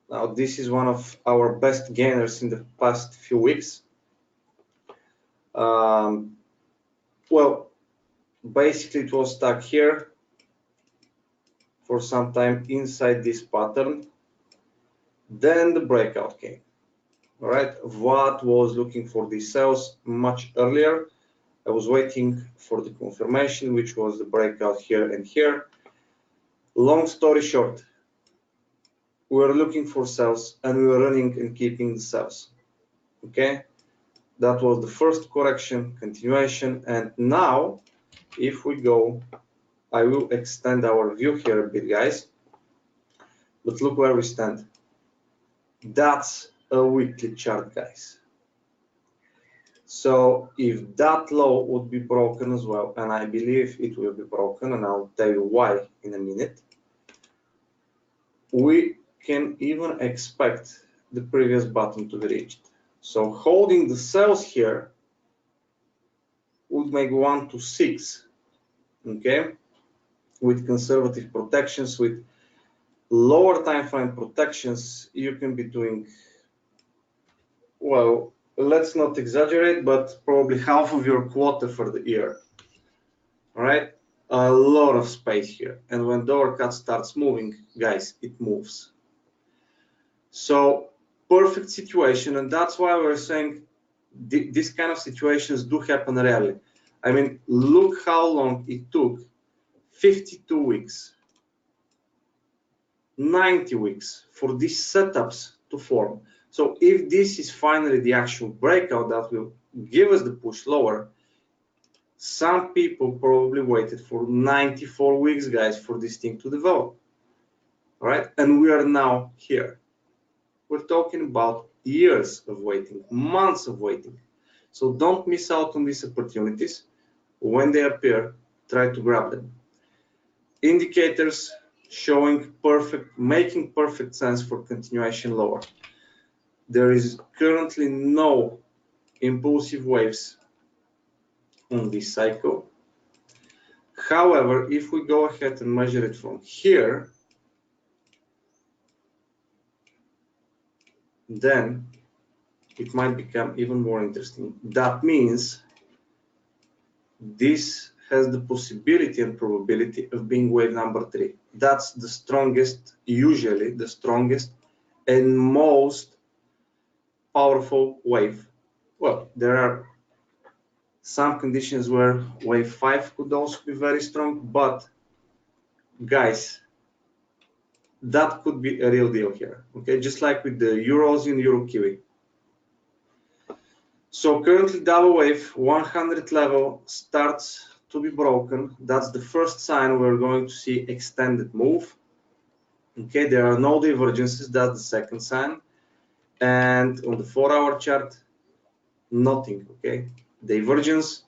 Now this is one of our best gainers in the past few weeks. Well, basically it was stuck here for some time inside this pattern. Then the breakout came. All right, Vlad was looking for these sales much earlier. I was waiting for the confirmation, which was the breakout here and here. Long story short, we were looking for sales and we were running and keeping the sales. Okay, that was the first correction, continuation, and now if we go, I will extend our view here a bit, guys, but look where we stand. That's a weekly chart, guys. So if that low would be broken as well, and I believe it will be broken, and I'll tell you why in a minute, we can even expect the previous bottom to be reached. So holding the sales here would make 1 to 6, okay, with conservative protections, with lower time frame protections, you can be doing, well, let's not exaggerate, but probably half of your quota for the year. All right, a lot of space here, and when dollar cut starts moving, guys, it moves. So perfect situation, and that's why we're saying these kind of situations do happen rarely. I mean, look how long it took, 52 weeks, 90 weeks for these setups to form. So if this is finally the actual breakout that will give us the push lower, some people probably waited for 94 weeks, guys, for this thing to develop. All right, and we are now here. We're talking about years of waiting, months of waiting. So don't miss out on these opportunities. When they appear, try to grab them. Indicators showing perfect, making perfect sense for continuation lower. There is currently no impulsive waves on this cycle. However, if we go ahead and measure it from here, then it might become even more interesting. That means this has the possibility and probability of being wave number 3. That's the strongest, usually the strongest and most powerful wave. Well, there are some conditions where wave 5 could also be very strong, but guys, that could be a real deal here. Okay, just like with the Euros in Euro Kiwi. So currently double wave 100 level starts to be broken. That's the first sign we're going to see extended move. Okay, there are no divergences. That's the second sign. And on the 4-hour chart, nothing. Okay, divergence,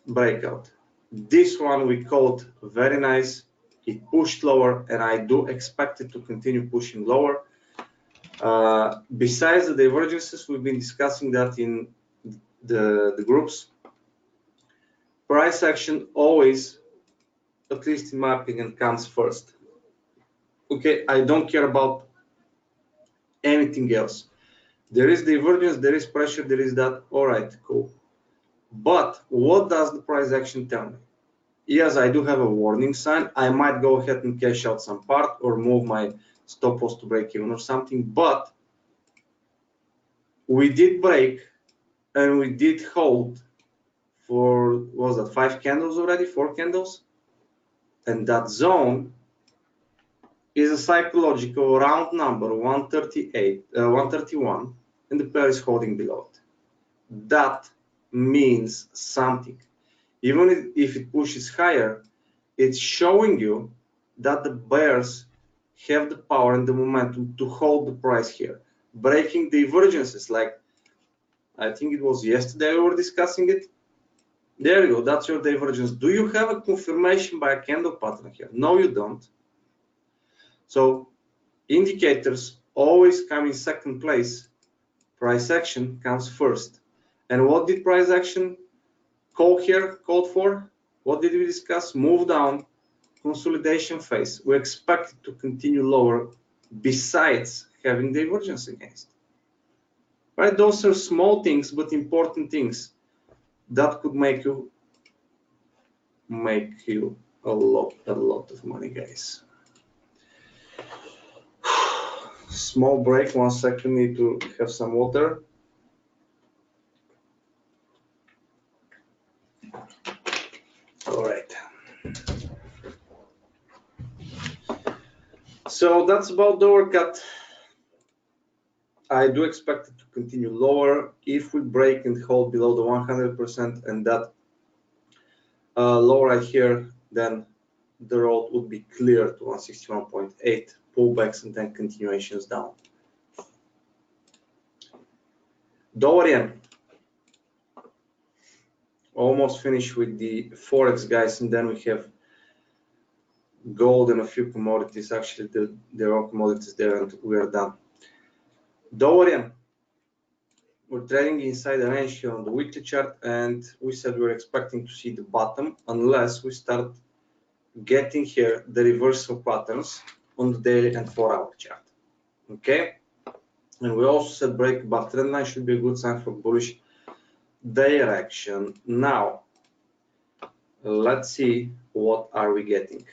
breakout. This one we called very nice. It pushed lower, and I do expect it to continue pushing lower. Besides the divergences, we've been discussing that in the groups. Price action always, at least in my opinion, comes first. Okay, I don't care about anything else. There is divergence, there is pressure, there is that. All right, cool. But what does the price action tell me? Yes, I do have a warning sign. I might go ahead and cash out some part or move my stop loss to break even or something, but we did break and we did hold for, what was that, 5 candles already, 4 candles? And that zone is a psychological round number, 131, and the pair is holding below it. That means something. Even if it pushes higher, it's showing you that the bears have the power and the momentum to hold the price here, breaking divergences. Like, I think it was yesterday we were discussing it. There you go, that's your divergence. Do you have a confirmation by a candle pattern here? No, you don't. So indicators always come in second place. Price action comes first. And what did price action called for? What did we discuss? Move down, consolidation phase. We expect it to continue lower besides having divergence against. Right? Those are small things but important things that could make you a lot of money, guys. Small break, 1 second, need to have some water. All right. So that's about the overcut. I do expect it to continue lower. If we break and hold below the 100% and that low right here, then the road would be clear to 161.8, pullbacks and then continuations down. Dollar yen. Almost finished with the Forex, guys, and then we have gold and a few commodities. Actually, there are commodities there and we are done. Dollar yen. We're trading inside the range here on the weekly chart, and we said we're expecting to see the bottom unless we start getting here the reversal patterns on the daily and 4-hour chart. Okay, and we also said break above trend line should be a good sign for bullish direction. Now let's see what are we getting.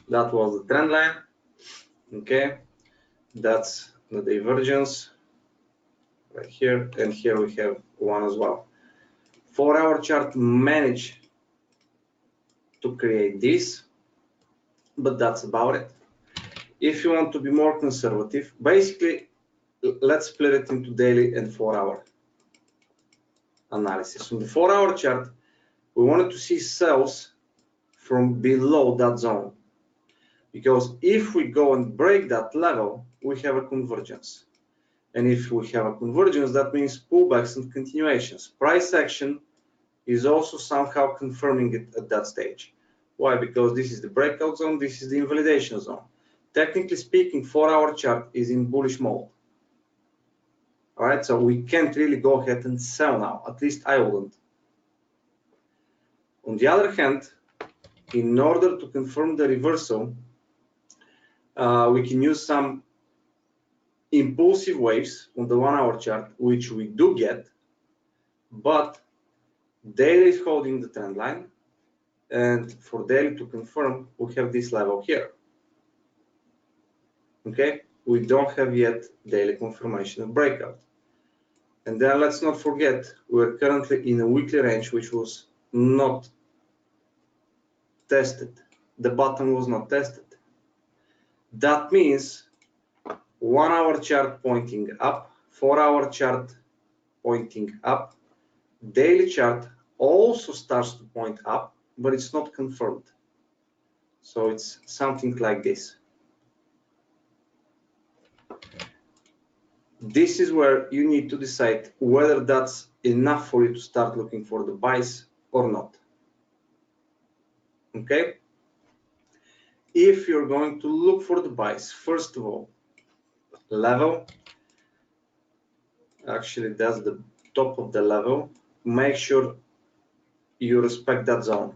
That was the trend line. Okay, that's the divergence right here, and here we have one as well. 4-hour chart managed to create this, but that's about it. If you want to be more conservative, basically let's split it into daily and 4-hour analysis. On the 4-hour chart, we wanted to see sells from below that zone, because if we go and break that level, we have a convergence. And if we have a convergence, that means pullbacks and continuations. Price action is also somehow confirming it at that stage. Why? Because this is the breakout zone, this is the invalidation zone. Technically speaking, 4-hour chart is in bullish mode. All right, so we can't really go ahead and sell now. At least I wouldn't. On the other hand, in order to confirm the reversal, we can use some impulsive waves on the 1-hour chart, which we do get, but daily is holding the trend line, and for daily to confirm, we have this level here. Okay, we don't have yet daily confirmation of breakout. And then let's not forget, we're currently in a weekly range which was not tested. The bottom was not tested. That means 1-hour chart pointing up, 4-hour chart pointing up, daily chart also starts to point up, but it's not confirmed. So it's something like this. This is where you need to decide whether that's enough for you to start looking for the buys or not. Okay? If you're going to look for the buys, first of all, level, actually that's the top of the level, make sure you respect that zone.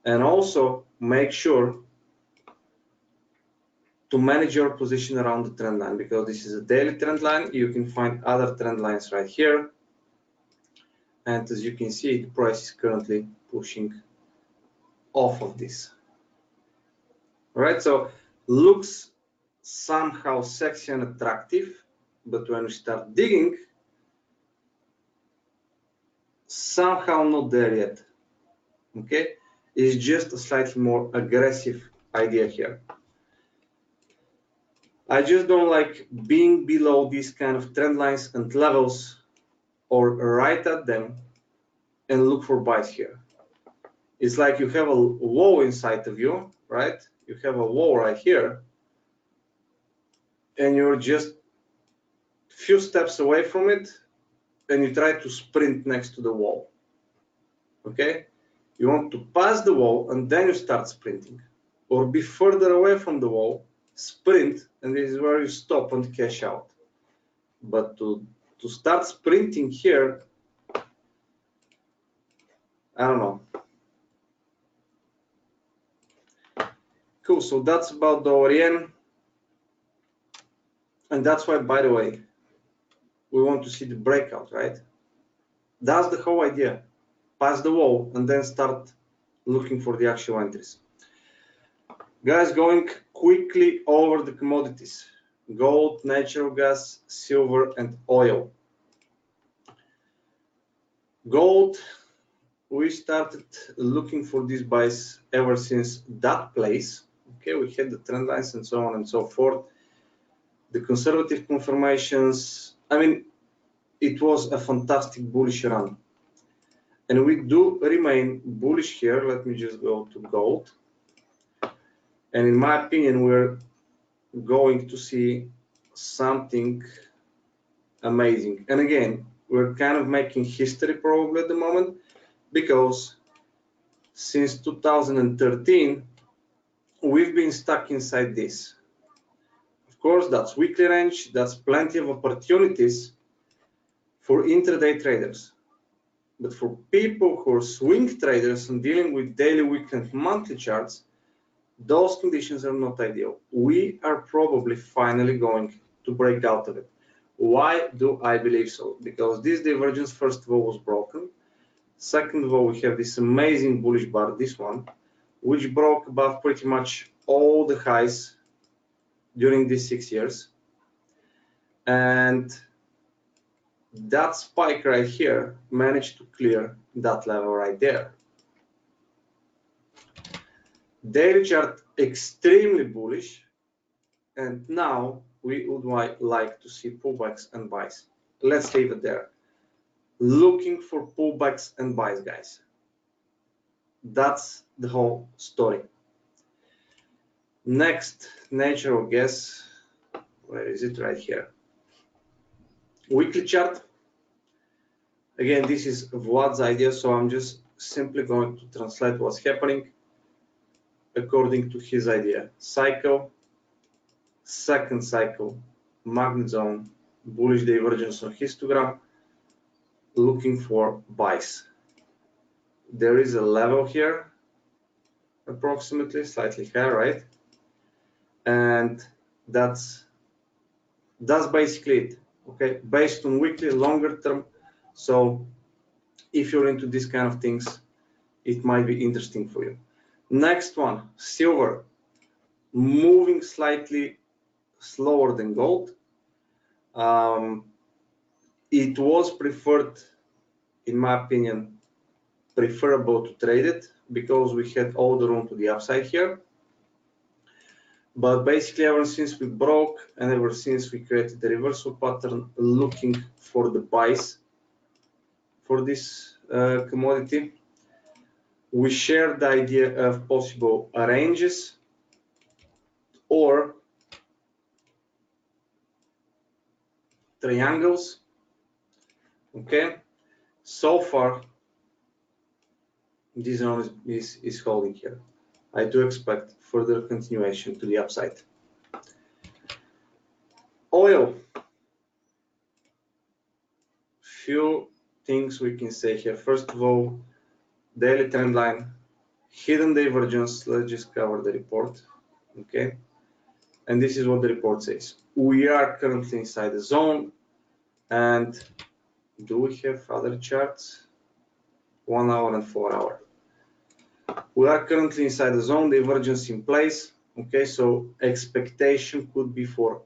And also make sure to manage your position around the trend line, because this is a daily trend line. You can find other trend lines right here. And as you can see, the price is currently pushing off of this. All right, so looks somehow sexy and attractive, but when we start digging, somehow not there yet. Okay, it's just a slightly more aggressive idea here. I just don't like being below these kind of trend lines and levels or right at them and look for buys here. It's like you have a wall inside of you, right? You have a wall right here and you're just a few steps away from it and you try to sprint next to the wall. Okay? You want to pass the wall and then you start sprinting, or be further away from the wall, sprint, and this is where you stop and cash out. But to start sprinting here, I don't know. Cool, so that's about the ORN. And that's why, by the way, we want to see the breakout, right? That's the whole idea. Pass the wall and then start looking for the actual entries. Guys, going quickly over the commodities: gold, natural gas, silver, and oil. Gold, we started looking for these buys ever since that place. Okay, we had the trend lines and so on and so forth. The conservative confirmations, I mean, it was a fantastic bullish run. And we do remain bullish here. Let me just go to gold. And in my opinion, we're going to see something amazing. And again, we're kind of making history probably at the moment, because since 2013, we've been stuck inside this. Of course, that's weekly range. That's plenty of opportunities for intraday traders. But for people who are swing traders and dealing with daily, weekly, and monthly charts, those conditions are not ideal. We are probably finally going to break out of it. Why do I believe so? Because this divergence, first of all, was broken. Second of all, we have this amazing bullish bar, this one, which broke above pretty much all the highs during these 6 years. And that spike right here managed to clear that level right there. Daily chart extremely bullish, and now we would like to see pullbacks and buys. Let's leave it there. Looking for pullbacks and buys, guys. That's the whole story. Next, natural gas. Where is it? Right here. Weekly chart. Again, this is Vlad's idea, so I'm just simply going to translate what's happening according to his idea. Cycle, second cycle, magnet zone, bullish divergence on histogram, looking for buys. There is a level here, approximately, slightly higher, right? And that's basically it, okay? Based on weekly, longer term. So if you're into these kind of things, it might be interesting for you. Next one, silver, moving slightly slower than gold. It was preferred, in my opinion, preferable to trade it because we had all the room to the upside here. But basically, ever since we broke and ever since we created the reversal pattern, looking for the buys for this commodity, we shared the idea of possible ranges or triangles. Okay, so far this zone is holding here. I do expect further continuation to the upside. Oil. Few things we can say here. First of all, daily trend line, hidden divergence. Let's just cover the report. Okay, and this is what the report says. We are currently inside the zone. And do we have other charts? 1 hour and 4 hour. We are currently inside the zone, divergence in place. Okay, so expectation could be for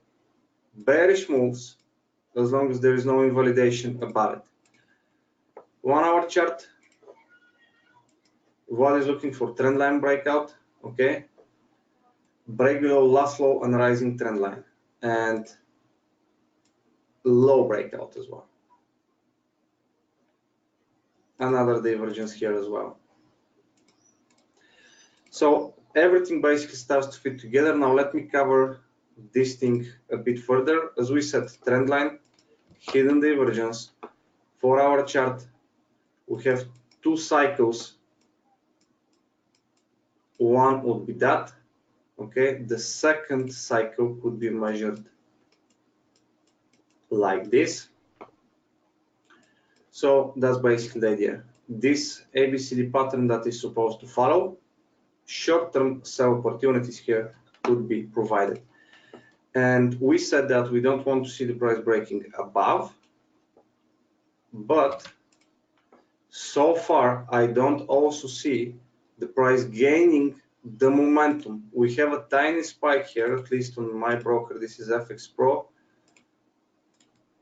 bearish moves as long as there is no invalidation above it. 1 hour chart. What is looking for trend line breakout? Okay, break below last low and rising trend line, and low breakout as well. Another divergence here as well. So everything basically starts to fit together. Now let me cover this thing a bit further. As we said, trend line, hidden divergence, For our chart, we have two cycles. One would be that, okay? The second cycle could be measured like this. So that's basically the idea. This ABCD pattern that is supposed to follow, short-term sell opportunities here could be provided. And we said that we don't want to see the price breaking above, but so far I don't also see the price gaining the momentum. We have a tiny spike here, at least on my broker. This is FX Pro.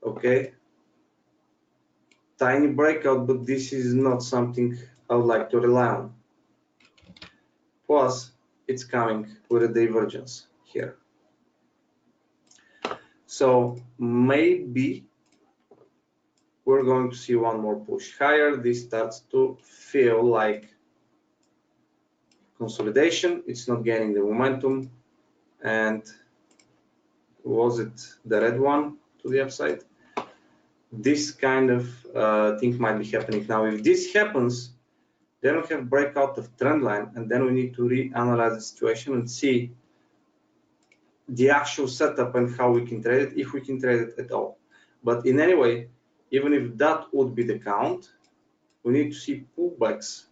Okay, tiny breakout, but this is not something I would like to rely on. Plus, it's coming with a divergence here. So maybe we're going to see one more push higher. This starts to feel like consolidation. It's not gaining the momentum. And was it the red one to the upside? This kind of thing might be happening now. If this happens, then we have breakout of trend line, and then we need to reanalyze the situation and see the actual setup and how we can trade it, if we can trade it at all. But in any way, even if that would be the count, we need to see pullbacks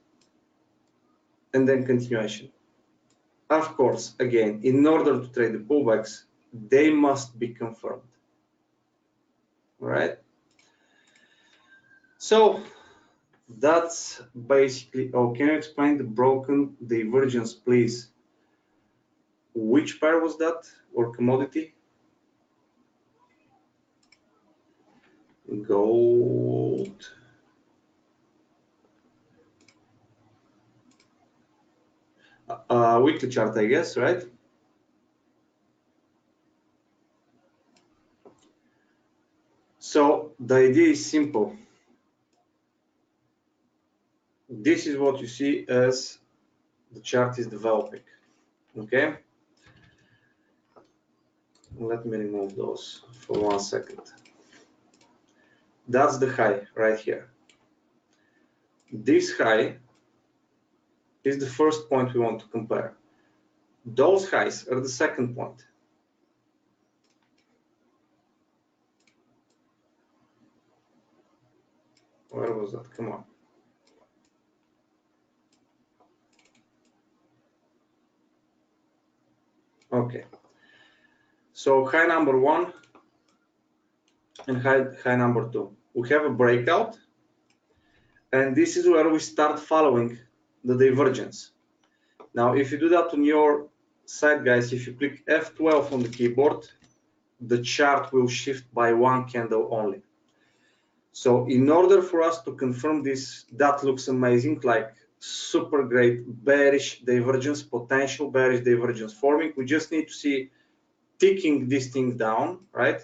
and then continuation. Of course, again, in order to trade the pullbacks, they must be confirmed. All right? So that's basically, oh, can you explain the broken divergence, please? Which pair was that, or commodity? Gold. Weekly chart, I guess, right? So the idea is simple. This is what you see as the chart is developing, okay? Let me remove those for 1 second. That's the high right here. This high is the first point we want to compare. Those highs are the second point. Where was that? Come on. Okay. So high number 1 and high number 2. We have a breakout, and this is where we start following the divergence. Now, if you do that on your side, guys, if you click F12 on the keyboard, the chart will shift by 1 candle only. So in order for us to confirm this, that looks amazing, like super great bearish divergence, potential bearish divergence forming. We just need to see ticking this thing down, right?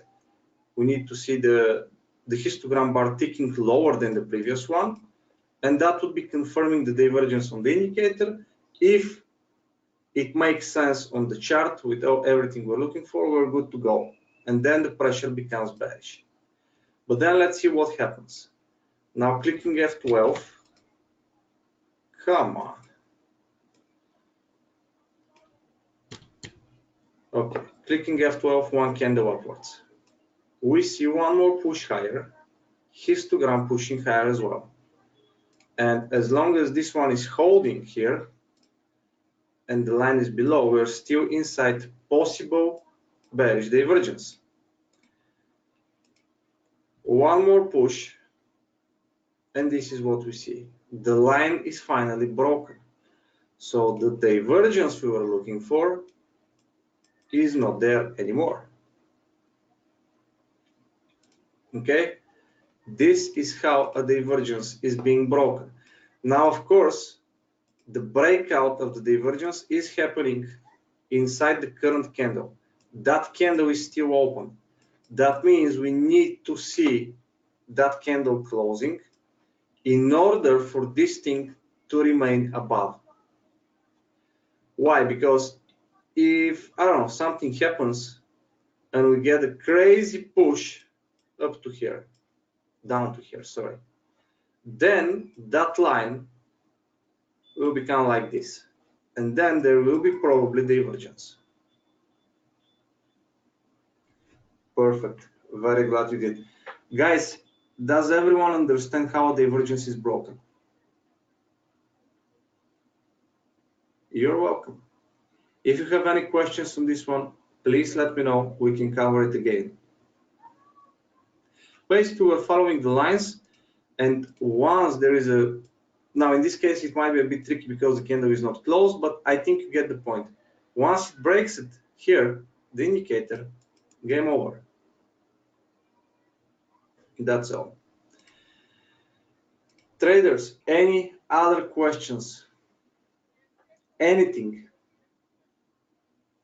We need to see the histogram bar ticking lower than the previous one, and that would be confirming the divergence on the indicator. If it makes sense on the chart with everything we're looking for, we're good to go. And then the pressure becomes bearish. But then let's see what happens. Now clicking F12, come on. Okay, clicking F12, 1 candle upwards. We see one more push higher, histogram pushing higher as well. And as long as this one is holding here and the line is below, we're still inside possible bearish divergence. One more push, and this is what we see. The line is finally broken. So the divergence we were looking for is not there anymore. Okay? This is how a divergence is being broken. Now, of course, the breakout of the divergence is happening inside the current candle. That candle is still open. That means we need to see that candle closing in order for this thing to remain above. Why? Because if, I don't know, something happens and we get a crazy push up to here, down to here, sorry. Then that line will become like this. And then there will be probably divergence. Perfect. Very glad you did. Guys, does everyone understand how divergence is broken? You're welcome. If you have any questions on this one, please let me know. We can cover it again. Basically, we're following the lines, and once there is a, now in this case, it might be a bit tricky because the candle is not closed, but I think you get the point. Once it breaks it here, the indicator, game over. That's all. Traders, any other questions? Anything?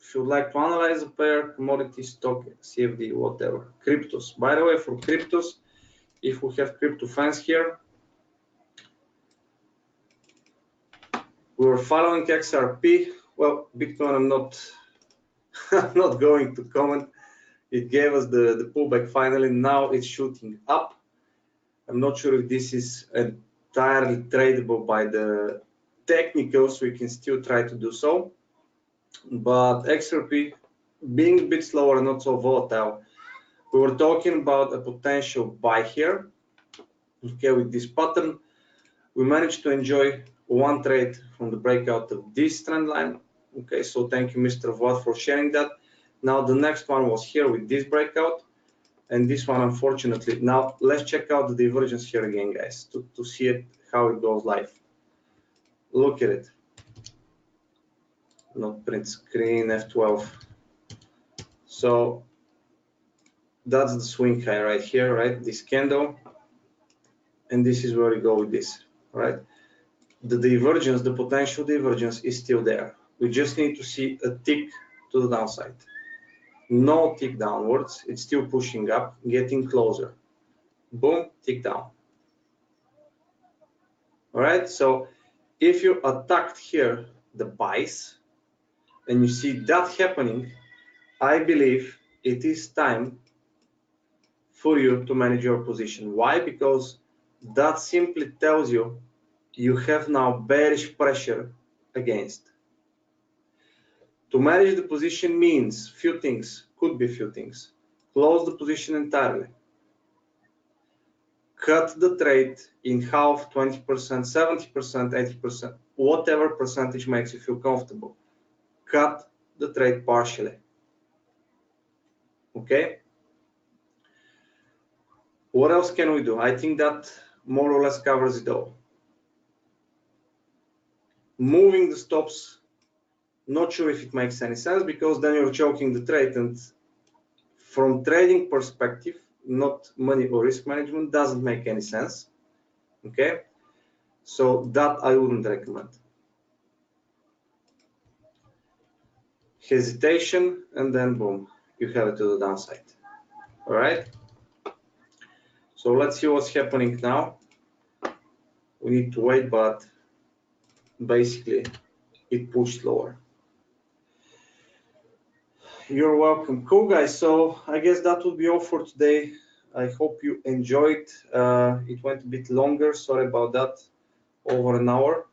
If you'd like to analyze a pair, commodity, stock, CFD, whatever. Cryptos. By the way, for cryptos, if we have crypto fans here, we were following XRP. Well, Bitcoin, I'm not going to comment. It gave us the pullback finally. Now it's shooting up. I'm not sure if this is entirely tradable by the technicals. We can still try to do so. But XRP, being a bit slower, not so volatile, we were talking about a potential buy here. Okay, with this pattern, we managed to enjoy one trade from the breakout of this trend line. Okay, so thank you, Mr. Vlad, for sharing that. Now the next one was here with this breakout, and this one, unfortunately. Now let's check out the divergence here again, guys, to see it, how it goes live. Look at it. Not print screen, F12. So that's the swing high right here, right? This candle, and this is where we go with this, right? The divergence, the potential divergence is still there. We just need to see a tick to the downside. No tick downwards, it's still pushing up, getting closer. Boom, tick down. All right, so if you attacked here the buys and you see that happening, I believe it is time for you to manage your position. Why? Because that simply tells you you have now bearish pressure against. To manage the position means few things, could be few things. Close the position entirely. Cut the trade in half, 20%, 70%, 80%, whatever percentage makes you feel comfortable. Cut the trade partially. Okay? What else can we do? I think that more or less covers it all. Moving the stops, not sure if it makes any sense, because then you're choking the trade, and from trading perspective, not money or risk management, doesn't make any sense. Okay, so that I wouldn't recommend. Hesitation, and then boom, you have it to the downside. All right, so let's see what's happening now. We need to wait, but basically it pushed lower. You're welcome. Cool, guys. So I guess that would be all for today. I hope you enjoyed. It went a bit longer. Sorry about that. Over an hour.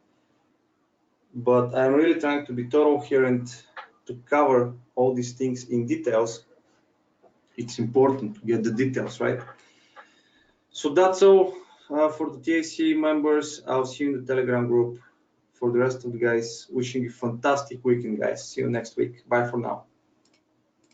But I'm really trying to be thorough here and to cover all these things in details. It's important to get the details right. So that's all for the TAC members. I'll see you in the Telegram group. For the rest of the guys, wishing you a fantastic weekend, guys. See you next week. Bye for now.